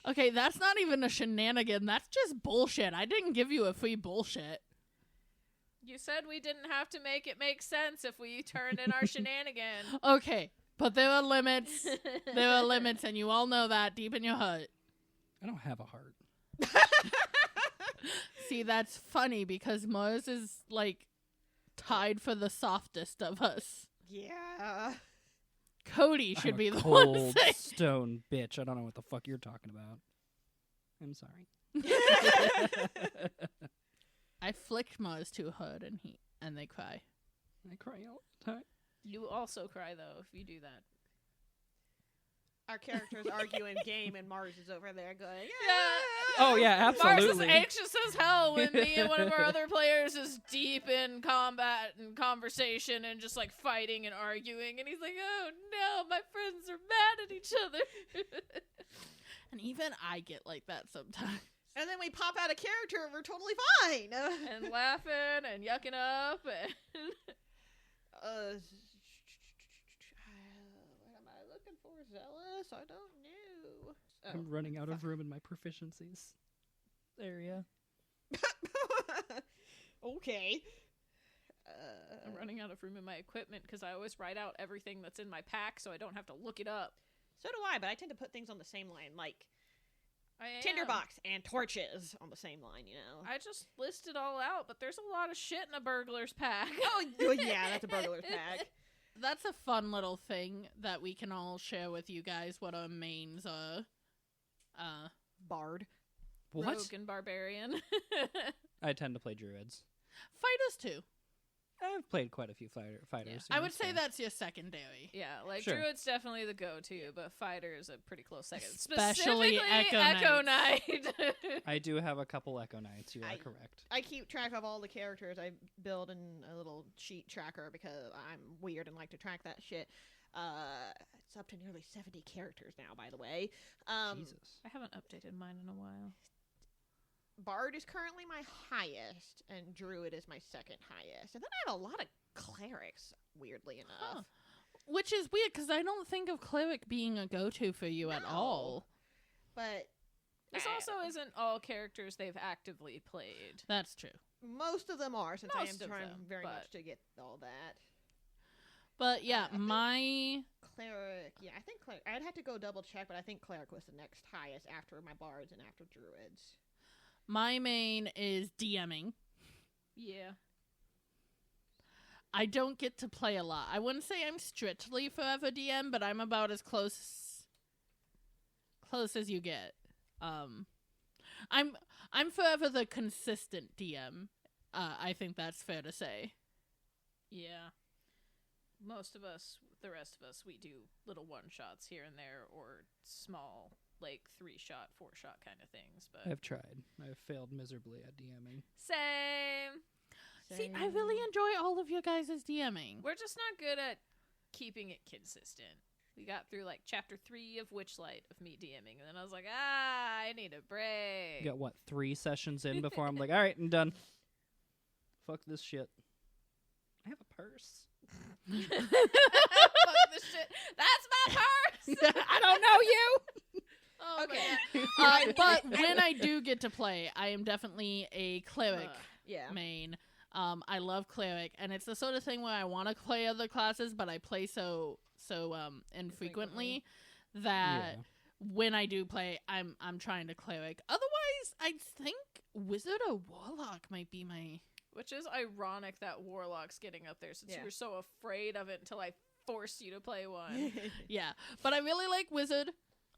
Okay, that's not even a shenanigan. That's just bullshit. I didn't give you a free bullshit. You said we didn't have to make it make sense if we turned in our shenanigan. Okay, but there are limits. There are limits, and you all know that deep in your heart. I don't have a heart. See, that's funny because Mars is, tied for the softest of us. Yeah. Cody should I'm be a the one cold saying. stone bitch. I don't know what the fuck you're talking about. I'm sorry. I flicked Mars too hard, and they cry. I cry all the time. You also cry, though, if you do that. Our characters argue in game, and Mars is over there going, Oh, yeah, Mars is absolutely. anxious as hell when me and one of our other players is deep in combat and conversation and just fighting and arguing, and he's like, oh no, my friends are mad at each other. And even I get like that sometimes. And then we pop out a character and we're totally fine. And laughing and yucking up. And what am I looking for? Zealous? I don't know. I'm running out of room in my proficiencies area. Okay. I'm running out of room in my equipment because I always write out everything that's in my pack so I don't have to look it up. So do I, but I tend to put things on the same line, like I am. tinderbox and torches on the same line, you know. I just list it all out, but there's a lot of shit in a burglar's pack. Oh, well, yeah, that's a burglar's pack. That's a fun little thing that we can all share with you guys what our mains are. Bard. What? Rogue and barbarian. I tend to play druids. Fighters too. I've played quite a few fighters. I would say that's your secondary. Yeah, Sure. druid's definitely the go-to, but fighter is a pretty close second. Especially Specifically Echo Knight. I do have a couple Echo Knights. You are correct. I keep track of all the characters I build in a little sheet tracker because I'm weird and like to track that shit. It's up to nearly 70 characters now, by the way. Jesus. I haven't updated mine in a while. Bard is currently my highest, and Druid is my second highest. And then I have a lot of clerics, weirdly enough. Huh. Which is weird because I don't think of cleric being a go-to for you at No. all. But This also isn't all characters they've actively played. That's true. most of them are, since I am Most of trying them, very but- much to get all that. But yeah, I think- my Cleric, yeah, I think cleric. I'd have to go double check, but I think cleric was the next highest after my bards and after druids. main is DMing. Yeah. I don't get to play a lot. I wouldn't say I'm strictly forever DM, but I'm about as close as you get. I'm forever the consistent DM. I think that's fair to say. Yeah. Most of us, the rest of us, we do little one-shots here and there or small, 3-shot, 4-shot kind of things. But I've tried. I've failed miserably at DMing. Same. See, I really enjoy all of your guys' DMing. We're just not good at keeping it consistent. We got through like chapter 3 of Witchlight of me DMing, and then I was like, I need a break. You got what, 3 sessions in before I'm like, all right, I'm done. Fuck this shit. I have a purse. Fuck this shit. That's my purse. I don't know you. Oh, Okay. But when I do get to play, I am definitely a cleric Yeah. main. I love cleric, and it's the sort of thing where I want to play other classes, but I play so infrequently that when I do play, I'm trying to cleric. Otherwise, I think wizard or warlock might be my. Which is ironic that Warlock's getting up there since you were so afraid of it until I forced you to play one. Yeah, but I really like wizard.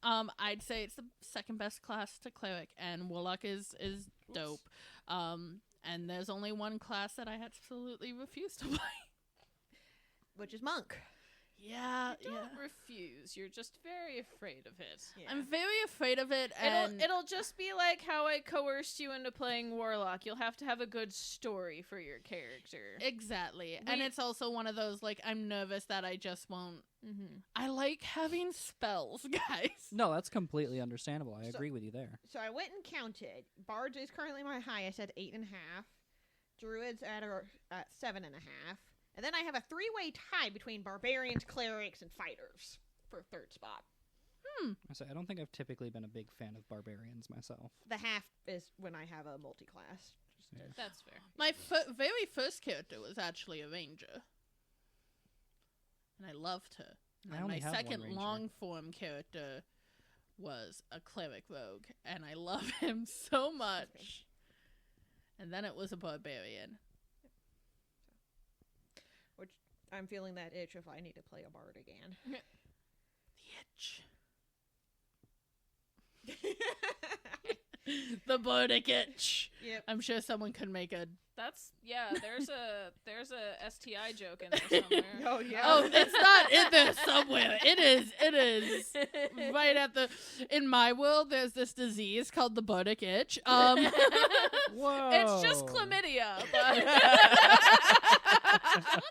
I'd say it's the second best class to cleric, and warlock is dope. And there's only one class that I absolutely refuse to play, Which is monk. Yeah, You don't refuse. You're just very afraid of it. Yeah. I'm very afraid of it, and It'll just be like how I coerced you into playing Warlock. You'll have to have a good story for your character. exactly. And it's also one of those, like, I'm nervous that I just won't. Mm-hmm. I like having spells, guys. No, that's completely understandable. I So- agree with you there. So I went and counted. Bards is currently my highest at 8.5. Druids at 7.5. And then I have a 3-way tie between barbarians, clerics, and fighters for third spot. I don't think I've typically been a big fan of barbarians myself. The half is when I have a multi-class. Yeah. That's fair. My very first character was actually a ranger, and I loved her. And I then only my have one second ranger. long form character was a cleric rogue, and I love him so much. And then it was a barbarian. Which I'm feeling that itch if I need to play a bard again. The itch. The bardic itch. Yep. I'm sure someone could make a. There's a STI joke in there somewhere. Oh yeah. Oh, it's not in there somewhere. It is right at the. In my world, there's this disease called the bardic itch. Whoa! It's just chlamydia. But One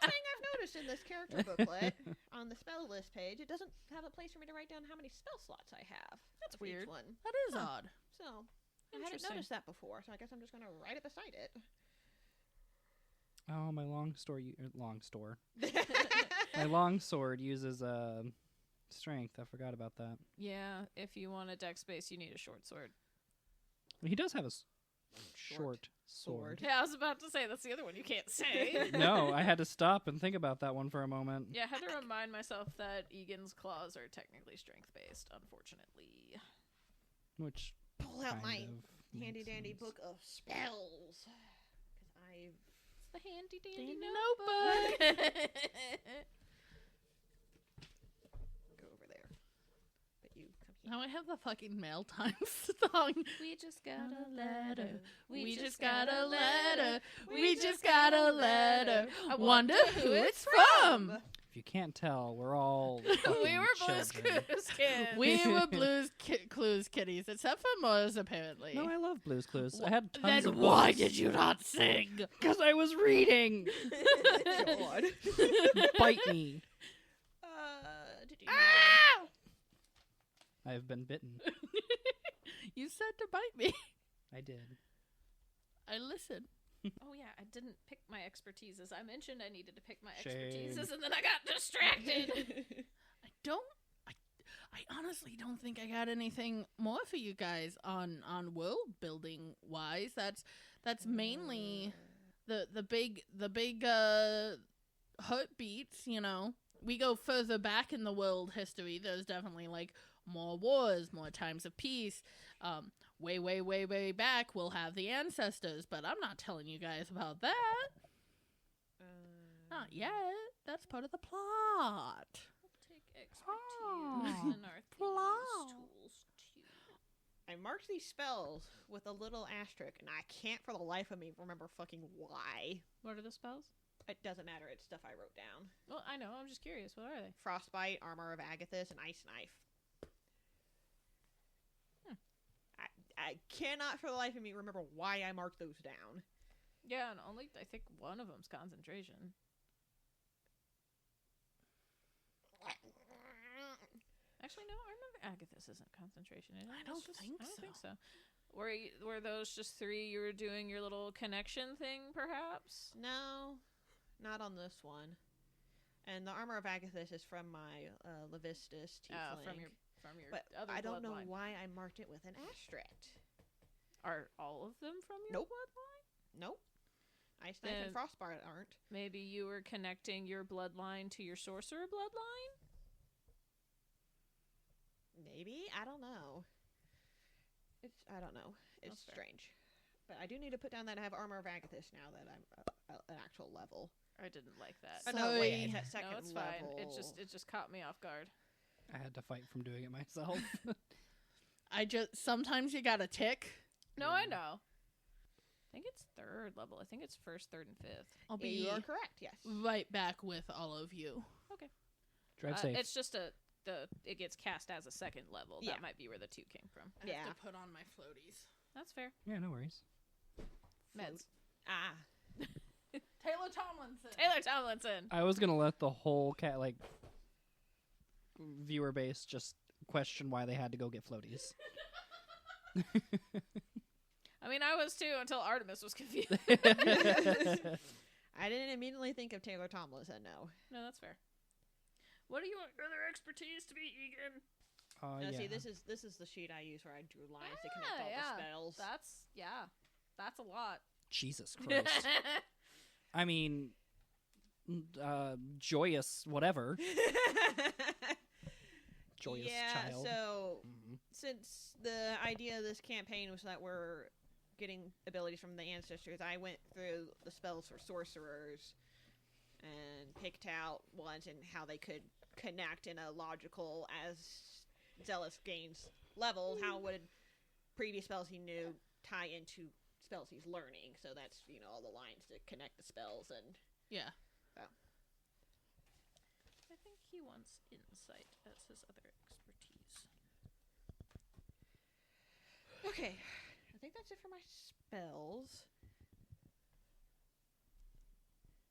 thing I've noticed in this character booklet on the spell list page, it doesn't have a place for me to write down how many spell slots I have. That's for each weird. one. That is odd. So I hadn't Interesting. noticed that before. So I guess I'm just gonna write it beside it. Oh, my long sword uses strength. I forgot about that. yeah, if you want a dex base, you need a short sword. He does have a Short short sword. Yeah, I was about to say that's the other one you can't say. No, I had to stop and think about that one for a moment. Yeah, I had to remind myself that Egan's claws are technically strength based, unfortunately. Which Pull out kind my of handy makes dandy sense. book of spells. Because I've The handy dandy Notebook. notebook. go over there. But you come here. Now I have the fucking mail time song. We just got a letter. We just got a letter. We just got a letter. I wonder who it's from. If you can't tell, we're all We fucking were Blue's children. Clues kids. We were Blue's Clues kitties, except for Mars, apparently. No, I love Blue's Clues. I had tons Then of why books. did you not sing? Because I was reading. God. Bite me. Did you I have been bitten. You said to bite me. I did. I listened. Oh yeah, I didn't pick my expertises. I mentioned I needed to pick my Shame. expertises, and then I got distracted. I honestly don't think I got anything more for you guys on world building wise. That's mainly the big heartbeats, you know. We go further back in the world history. There's definitely like more wars, more times of peace. Way back, we'll have the ancestors, but I'm not telling you guys about that. Not yet. That's part of the plot. Take expertise in our Plot. thieves' tools too. I marked these spells with a little asterisk, and I can't for the life of me remember fucking why. What are the spells? It doesn't matter. It's stuff I wrote down. Well, I know. I'm just curious. What are they? Frostbite, Armor of Agathis, and Ice Knife. I cannot for the life of me remember why I marked those down. Yeah, and only I think one of them's concentration. Actually, no, Armor of Agathis isn't concentration. Is it? I don't think I don't so. think so. Were those just 3 you were doing your little connection thing, perhaps? No, not on this one. And the Armor of Agathis is from my Levistus tiefling. From your But other I don't know bloodline. why I marked it with an asterisk. Are all of them from your Nope. bloodline? Nope. Ice Knife and Then- Frostbite aren't. Maybe you were connecting your bloodline to your sorcerer bloodline? Maybe? I don't know. I don't know. It's That's fair. strange. But I do need to put down that I have Armor of Agathis now that I'm an actual level. I didn't like that. Oh, no, wait, Sorry. it's at second No, it's level. fine. It just caught me off guard. I had to fight from doing it myself. Sometimes you gotta tick. No, I know. I think it's 3rd level. I think it's 1st, 3rd, and 5th. I'll Yeah, be you are correct, yes. right back with all of you. Drive safe. It's just it gets cast as a 2nd level. Yeah. That might be where the 2 came from. I Yeah. have to put on my floaties. That's fair. Yeah, no worries. Meds. Ah. Taylor Tomlinson. Taylor Tomlinson. I was gonna let the whole viewer base just question why they had to go get floaties. I mean, I was too until Artemis was confused. I didn't immediately think of Taylor Tomlinson, no. No, that's fair. What do you want your other expertise to be, Egan? No, yeah. see, this is the sheet I use where I drew lines to connect all yeah. the spells. That's a lot. Jesus Christ. I mean, joyous whatever. Joyous child. So Mhm. since the idea of this campaign was that we're getting abilities from the ancestors, I went through the spells for sorcerers and picked out ones and how they could connect in a logical, as Zealous gains level, how would previous spells he knew tie into spells he's learning. So that's, all the lines to connect the spells. And Yeah. I think he wants insight as his other expertise. okay, I think that's it for my spells.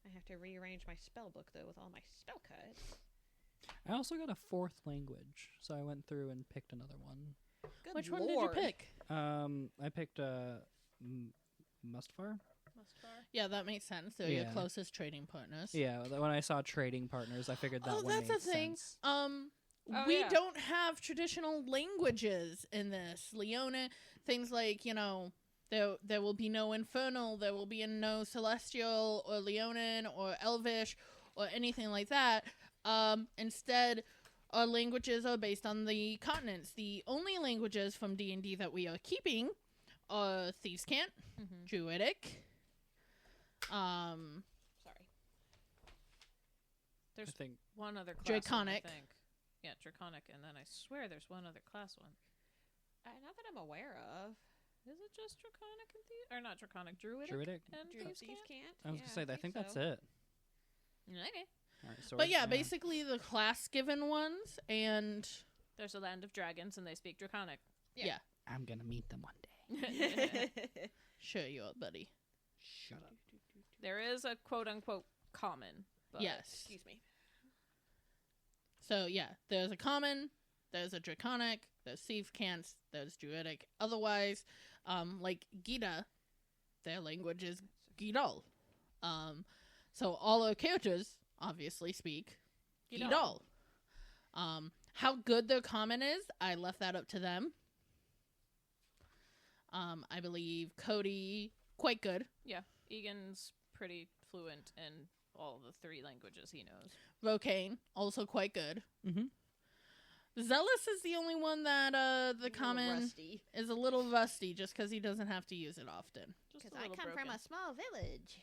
I have to rearrange my spell book though with all my spell cuts. I also got a 4th language, so I went through and picked another one. Good Which Lord. one did you pick? I picked Mustfar. Mustfar. Yeah, that makes sense. They're your Yeah. closest trading partners. Yeah, when I saw trading partners, I figured that Oh, one that's made a thing. sense. Oh, We yeah. don't have traditional languages in this. Leona, things like, there will be no Infernal, there will be no Celestial, or Leonin, or Elvish, or anything like that. Instead, our languages are based on the continents. The only languages from D&D that we are keeping are Thieves' Cant, Mm-hmm. Druidic, Sorry. There's I think one other class Draconic. one, I think. Yeah, Draconic, and then I swear there's one other class one. Not that I'm aware of. Is it just Draconic and Or not Draconic, Druidic? Druidic. And Thieves Thieves' Cant? can't. I was Yeah, gonna say, I think that's so. it. Okay. All right, but yeah, basically the class-given ones, and There's a land of dragons, and they speak Draconic. yeah. I'm gonna meet them one day. Sure you are, buddy. Shut up. There is a quote-unquote common. But Yes. Excuse me. So yeah, there's a common, there's a draconic, there's Thieves' Cants, there's druidic. Otherwise, like Gita, their language is Gidal. So all our characters obviously speak Gidal. How good their common is, I left that up to them. I believe Cody quite good. Yeah, Egan's pretty fluent in all the 3 languages he knows. Rokane also quite good. Mhm. Zealous is the only one that the A little common rusty. is a little rusty just because he doesn't have to use it often. Just Because a I little come from broken. a small village.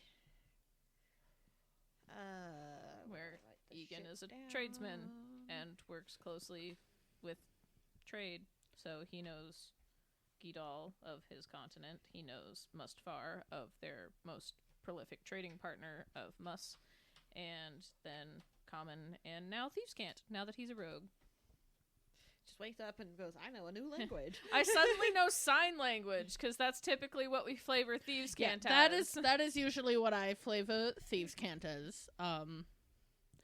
Where write the Egan shit is a down. tradesman and works closely with trade, so he knows Gidal of his continent. He knows Mustfar of their most prolific trading partner of Mus, and then Common, and now Thieves' Cant, now that he's a rogue. Just wakes up and goes, I know a new language. I suddenly know sign language, because that's typically what we flavor Thieves' Cant as. that is usually what I flavor Thieves' Cant as.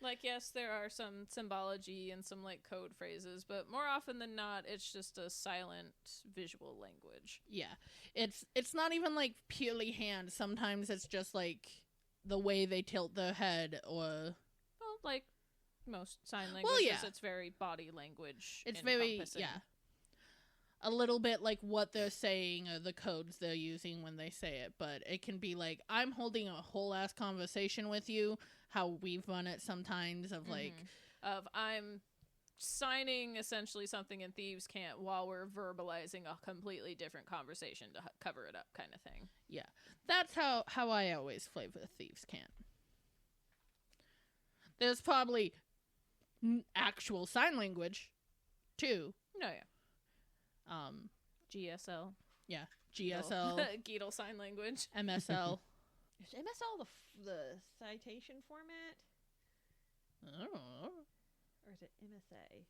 Like, yes, there are some symbology and some, like, code phrases, but more often than not, it's just a silent visual language. Yeah. It's not even, like, purely hand. Sometimes it's just, like, the way they tilt their head or... Well, like most sign languages, yeah. It's very body language. It's very, encompassing. yeah. A little bit like what they're saying or the codes they're using when they say it, but it can be like, I'm holding a whole ass conversation with you, how we've run it sometimes of like... I'm signing essentially something in Thieves' Cant while we're verbalizing a completely different conversation to cover it up kind of thing. Yeah. That's how I always flavor Thieves' Cant. There's probably actual sign language, too. No, yeah. GSL. Yeah. GSL. Geetle sign language. MSL. Is MSL the citation format? Oh. Or is it MSA?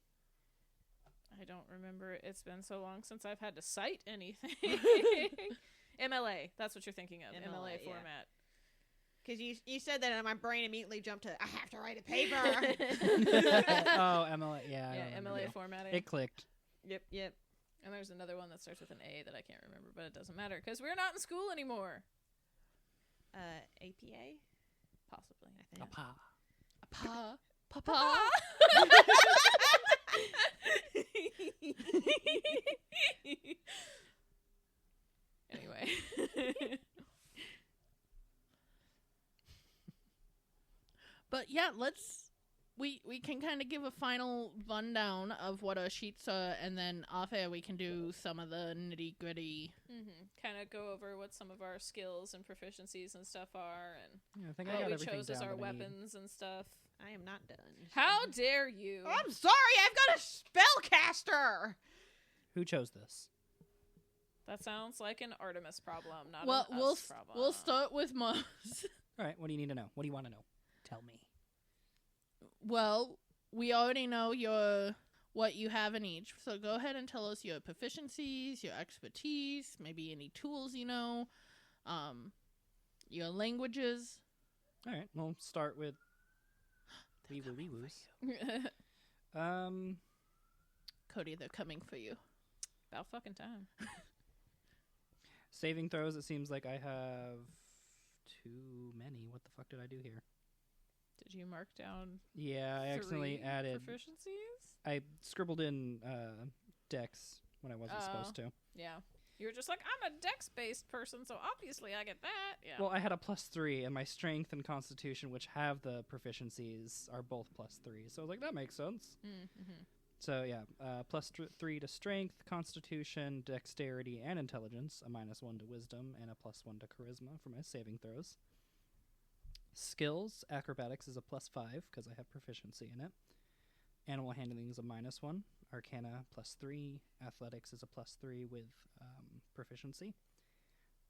I don't remember. It's been so long since I've had to cite anything. MLA. That's what you're thinking of. MLA yeah. format. Because you said that and my brain immediately jumped to, I have to write a paper. Oh, MLA. Yeah, Yeah, MLA formatting. It clicked. Yep. And there's another one that starts with an A that I can't remember, but it doesn't matter because we're not in school anymore. APA? Possibly. I think. Papa. Papa. Anyway. But yeah, we can kind of give a final rundown of what our sheets are, and then off air we can do some of the nitty gritty. Kind of go over what some of our skills and proficiencies and stuff are, and Yeah, I think I what got we everything chose as down our that I need. weapons and stuff. I am not done. How dare you? I'm sorry, I've got a spellcaster! Who chose this? That sounds like an Artemis problem, not Well, an us problem. we'll start with Mars. All right, what do you need to know? What do you want to know? Tell me. Well, we already know what you have in each, so go ahead and tell us your proficiencies, your expertise, maybe any tools you know, your languages. All right, we'll start with wee-woo-wee-woos. Cody, they're coming for you. About fucking time. Saving throws, it seems like I have too many. What the fuck did I do here? Did you mark down Yeah, I accidentally 3 added... proficiencies? I scribbled in Dex when I wasn't supposed to. Yeah. You were just like, I'm a dex-based person, so obviously I get that. Yeah. Well, I had a +3, and my strength and constitution, which have the proficiencies, are both +3. So I was like, that makes sense. Mm-hmm. So yeah, +3 to strength, constitution, dexterity, and intelligence, a -1 to wisdom, and a +1 to charisma for my saving throws. Skills, acrobatics is a +5 because I have proficiency in it. Animal handling is a -1. Arcana +3. Athletics is a +3 with proficiency.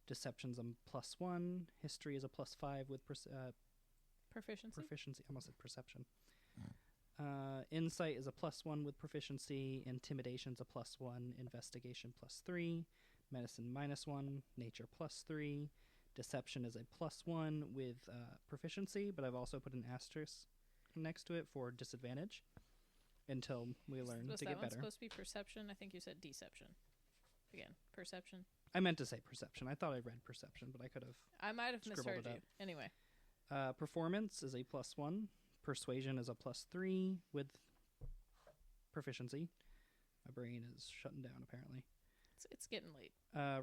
Deception's a +1. History is a +5 with Proficiency? proficiency. I almost said perception. Insight is a +1 with proficiency. Intimidation's a +1. Investigation +3. Medicine -1. Nature +3. Deception is a +1 with proficiency, but I've also put an asterisk next to it for disadvantage until we learn Was to that get one better. supposed to be perception? I think you said deception. Again, perception. I meant to say perception. I thought I read perception, but I could have. I might have Scribbled misheard it you. up. Anyway. Performance is a +1. Persuasion is a +3 with proficiency. My brain is shutting down, apparently. It's getting late.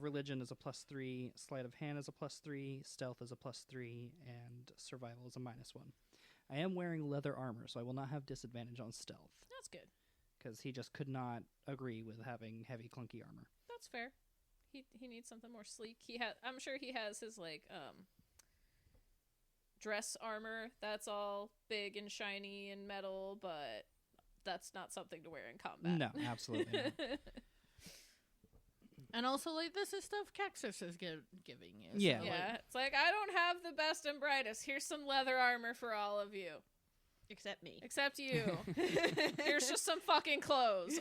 Religion is a +3. Sleight of hand is a +3. Stealth is a +3. And survival is a -1. I am wearing leather armor, so I will not have disadvantage on stealth. That's good. Because he just could not agree with having heavy, clunky armor. That's fair. He needs something more sleek. I'm sure he has his dress armor that's all big and shiny and metal, but that's not something to wear in combat. No, absolutely not. And also, like, this is stuff Caxus is giving you. Yeah. So, Yeah, like, it's like, I don't have the best and brightest. Here's some leather armor for all of you. Except me. Except you. Here's just some fucking clothes.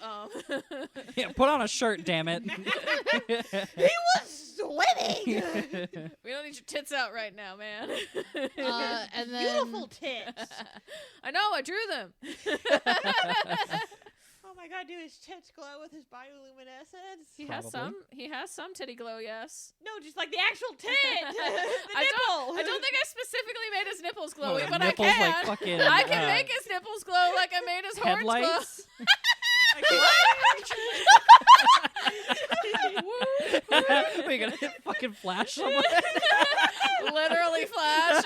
Yeah, put on a shirt, damn it. He was swimming. We don't need your tits out right now, man. And then Beautiful tits. I know, I drew them. Oh my god, do his tits glow with his bioluminescence? He Probably. has some titty glow, yes. No, just like the actual tit. The I nipple. don't think I specifically made his nipples Oh, glowy, his but nipples I can. like fucking I can make his nipples glow like I made his horns glow. headlights. We're gonna hit fucking flash someone. Literally flash.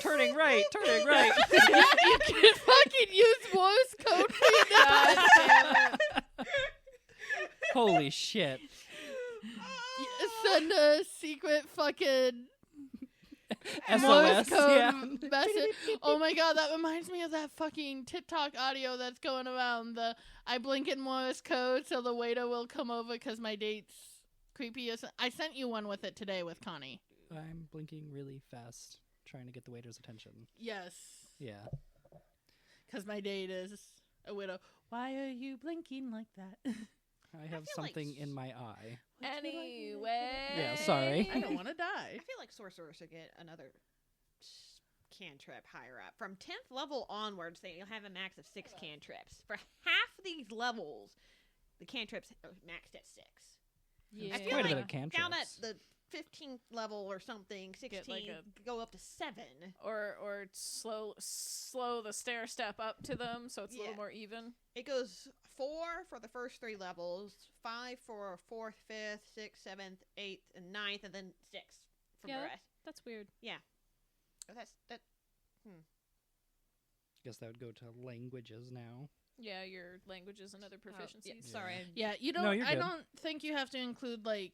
Turning right. you can fucking use Morse code for your God damn it. Holy shit. send a secret fucking Morse SOS. code Yeah. message. Oh my god, that reminds me of that fucking TikTok audio that's going around. The I blink in Morse code so the waiter will come over because my date's creepy. I sent you one with it today with Connie. I'm blinking really fast, trying to get the waiter's attention. Yes. Yeah. Because my date is a widow. Why are you blinking like that? I have feel like something in my eye. Anyway. Yeah, sorry. I don't want to I die. feel like sorcerers should get another cantrip higher up. From 10th level onwards, they'll have a max of 6 cantrips. For half these levels, the cantrips are maxed at 6. Yeah. I feel Quite a like bit of cantrips. down at the 15th level or something, 16, like go up to 7. Or slow the stair step up to them so it's a little more even. It goes 4 for the first 3 levels, 5 for 4th, 5th, 6th, 7th, 8th, and 9th, and then 6 from Yeah. the rest. That's weird. That. Guess that would go to languages now. Yeah, your languages and other proficiencies. Yeah, sorry. Yeah, you don't. No, you're I good. don't think you have to include like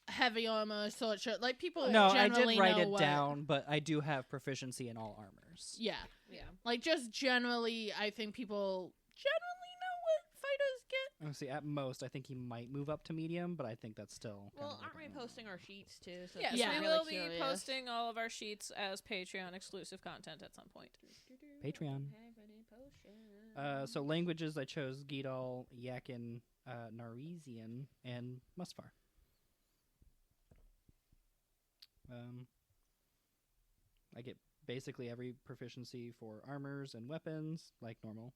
heavy armor, sword shirt. Like people No, I generally did write know it what- down, but I do have proficiency in all armors. Yeah, Yeah. like just generally, I think people generally know what fighters get. Oh, see, at most, I think he might move up to medium, but I think that's still. Well, kinda aren't we like posting our sheets too? So Yes, if Yeah. we you're will really be curious. posting all of our sheets as Patreon exclusive content at some point. Patreon. So languages, I chose Gidal, Yakin, Naresian, and Musfar. I get basically every proficiency for armors and weapons, like normal.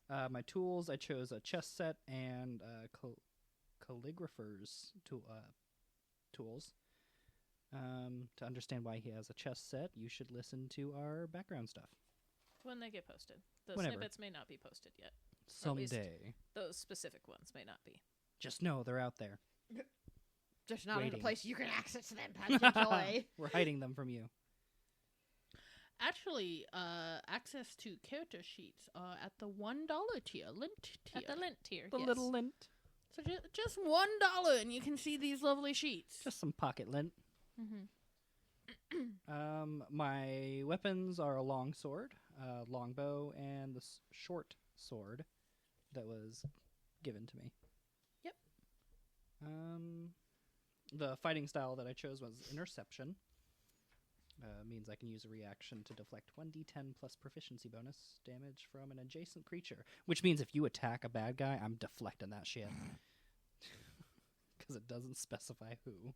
My tools, I chose a chess set and calligrapher's tools. To understand why he has a chess set, you should listen to our background stuff. When they get posted. The Whenever. snippets may not be posted yet. Or at least- Someday. Those specific ones may not be. Just know they're out there. Just not in a waiting. place you can access them potentially. We're hiding them from you. Actually, access to character sheets are at the $1 tier, lint tier. At the lint tier. The yes. little lint. So just $1, and you can see these lovely sheets. Just some pocket lint. Mhm. My weapons are a long sword, longbow, and the short sword that was given to me. Yep. The fighting style that I chose was interception. Means I can use a reaction to deflect 1d10 plus proficiency bonus damage from an adjacent creature. Which means if you attack a bad guy, I'm deflecting that shit. Because it doesn't specify who.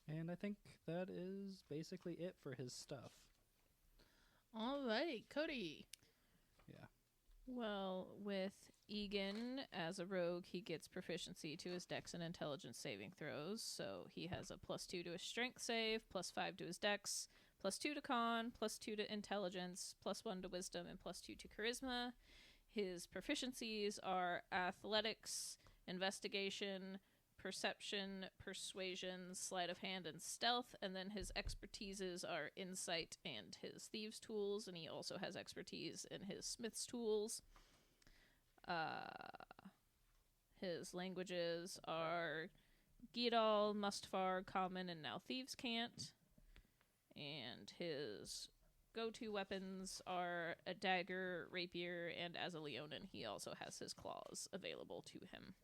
And I think that is basically it for his stuff. All right, Cody. Well, with Egan as a rogue, he gets proficiency to his dex and intelligence saving throws. So he has a +2 to his strength save, +5 to his dex, +2 to con, +2 to intelligence, +1 to wisdom, and +2 to charisma. His proficiencies are athletics, investigation, perception, persuasion, sleight of hand, and stealth. And then his expertises are insight and his thieves' tools. And he also has expertise in his smith's tools. His languages are Gidal, Mustfar, Common, and now Thieves' Cant. And his go-to weapons are a dagger, rapier, and as a Leonin, he also has his claws available to him.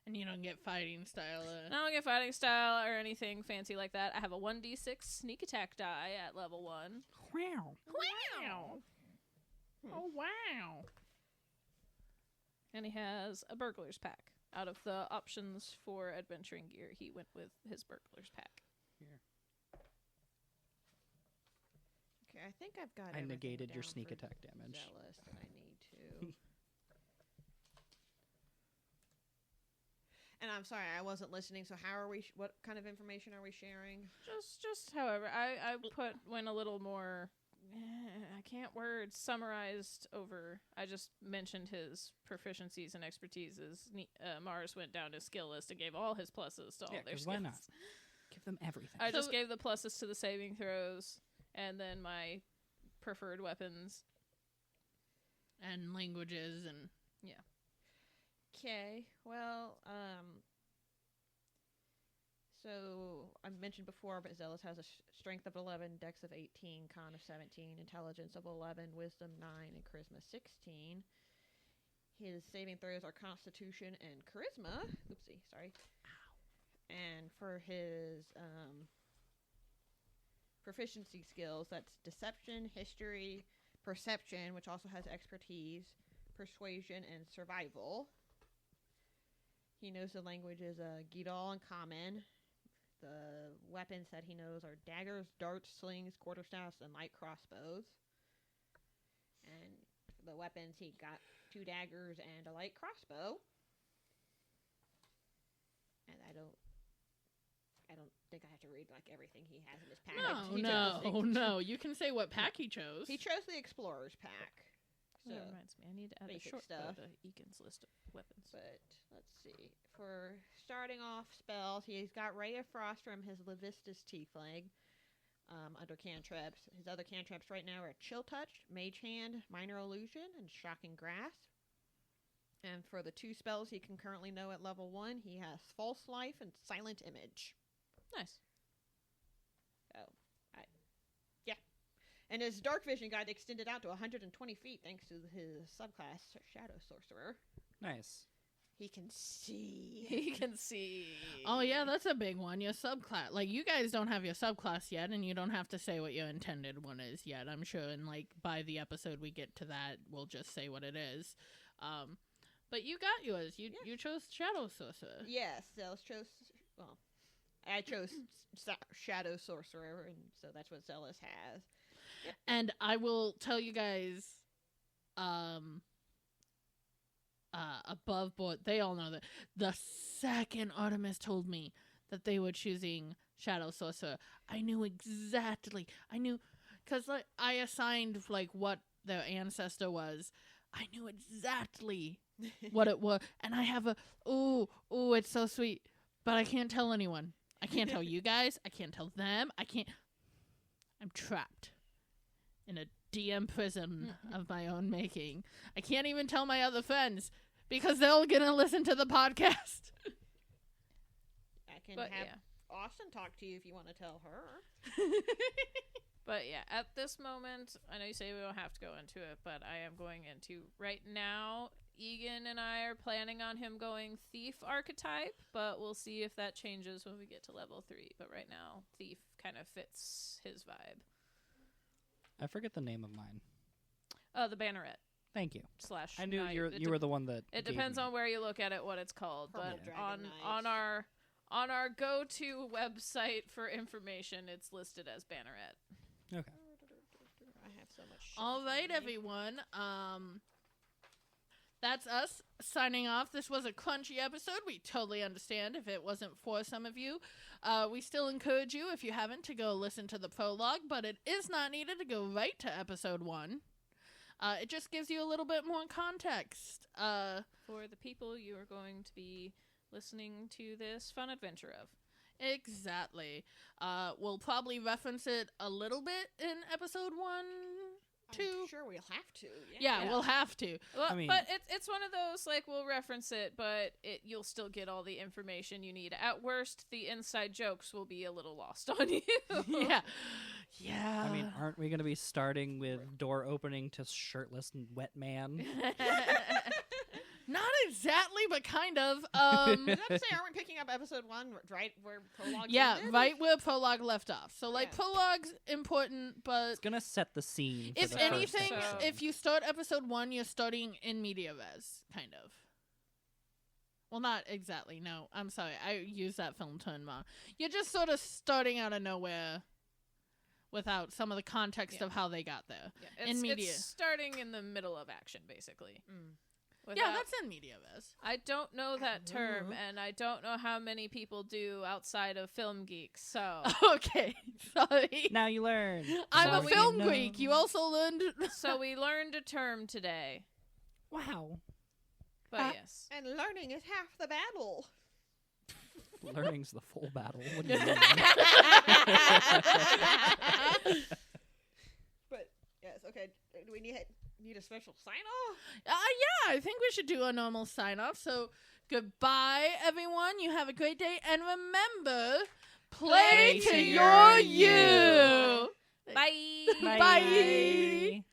And you don't get fighting style. I don't get fighting style or anything fancy like that. I have a 1d6 sneak attack die at level 1. Wow. Wow. Oh, wow. And he has a burglar's pack. Out of the options for adventuring gear, he went with his burglar's pack. Here. Okay, I think I've got. I everything negated your down sneak for attack damage. Zealous that I need to. And I'm sorry, I wasn't listening. So how are we? What kind of information are we sharing? Just however, I went a little more. I can't summarized over. I just mentioned his proficiencies and expertises. Mars went down his skill list and gave all his pluses to all their 'cause skills. why not? Give them everything. I just gave the pluses to the saving throws and then my preferred weapons. And languages and... Okay, well, so I mentioned before, but Zealous has a strength of 11, dex of 18, con of 17, intelligence of 11, wisdom 9, and charisma 16. His saving throws are constitution and charisma. Oopsie, sorry. Ow. And for his proficiency skills, that's deception, history, perception, which also has expertise, persuasion, and survival. He knows the languages Gidal and Common. The weapons that he knows are daggers, darts, slings, quarterstaffs, and light crossbows. And the weapons, he got 2 daggers and a light crossbow. And I don't think I have to read like everything he has in his pack. No. You can say what pack he chose. He chose the Explorer's pack. So That reminds me, I need to add a basic short stuff. to Egan's list of weapons. But let's see. For starting off spells, he's got Ray of Frost from his Levistus Tiefling under cantrips. His other cantrips right now are Chill Touch, Mage Hand, Minor Illusion, and Shocking Grasp. And for the 2 spells he can currently know at level 1, he has False Life and Silent Image. Nice. And his dark vision got extended out to 120 feet thanks to his subclass Shadow Sorcerer. Nice. He can see. He can see. Oh, yeah, that's a big one. Your subclass. Like, you guys don't have your subclass yet, and you don't have to say what your intended one is yet, I'm sure. And, like, by the episode we get to that, we'll just say what it is. But you got yours. You chose Shadow Sorcerer. Yes, Zealous chose... Well, I chose Shadow Sorcerer, and so that's what Zealous has. Yep. And I will tell you guys, above board, they all know that the second Artemis told me that they were choosing Shadow Sorcerer, I knew exactly. I knew, because like, I assigned like what their ancestor was. I knew exactly what it was. And I have it's so sweet. But I can't tell anyone. I can't tell you guys. I can't tell them. I'm trapped in a DM prison of my own making. I can't even tell my other friends because they're gonna listen to the podcast. I can have Austin talk to you if you want to tell her. But yeah, at this moment, I know you say we don't have to go into it, but I am going into right now. Egan and I are planning on him going thief archetype, but we'll see if that changes when we get to level 3. But right now, thief kind of fits his vibe. I forget the name of mine. The banneret. Thank you. / I knew knight. you were the one that. It gave depends me. on where you look at it, what it's called. Purple But Dragon on Knight. our go-to website for information, it's listed as banneret. Okay. I have so much shit All in right, front of me. everyone. That's us signing off. This was a crunchy episode. We totally understand if it wasn't for some of you. We still encourage you, if you haven't, to go listen to the prologue, but it is not needed to go right to episode 1. It just gives you a little bit more context. For the people you are going to be listening to this fun adventure of. Exactly. We'll probably reference it a little bit in episode 1, 2. I'm sure we'll have to. Yeah, we'll have to. Well, I mean- but it's one of those, like, we'll reference it, but you'll still get all the information you need. At worst, the inside jokes will be a little lost on you. Yeah. Yeah. I mean, aren't we going to be starting with door opening to shirtless and wet man? Not exactly, but kind of. I was about to say, aren't we picking up episode 1 right where prologue Yeah, ended? right where prologue left off. So, like, Yeah. prologue's important, but It's gonna set the scene. For if the first anything, episode. if you start episode 1, you're starting in media res, kind of. Well, not exactly. No, I'm sorry. I used that film term wrong. You're just sort of starting out of nowhere without some of the context Yeah. of how they got there. Yeah, In media. It's starting in the middle of action, basically. Yeah, Without- that's in media res. I don't know that term, Mhm. and I don't know how many people do outside of film geeks. So, Okay, sorry. now you learn. I'm So a we film know. geek. You also learned. so we learned a term today. Wow. But yes, And learning is half the battle. Learning's the full battle. What do you mean? But yes, okay. Do we need a special sign off? Yeah, I think we should do a normal sign off. So, goodbye, everyone. You have a great day. And remember, play to your you. bye. Bye. Bye.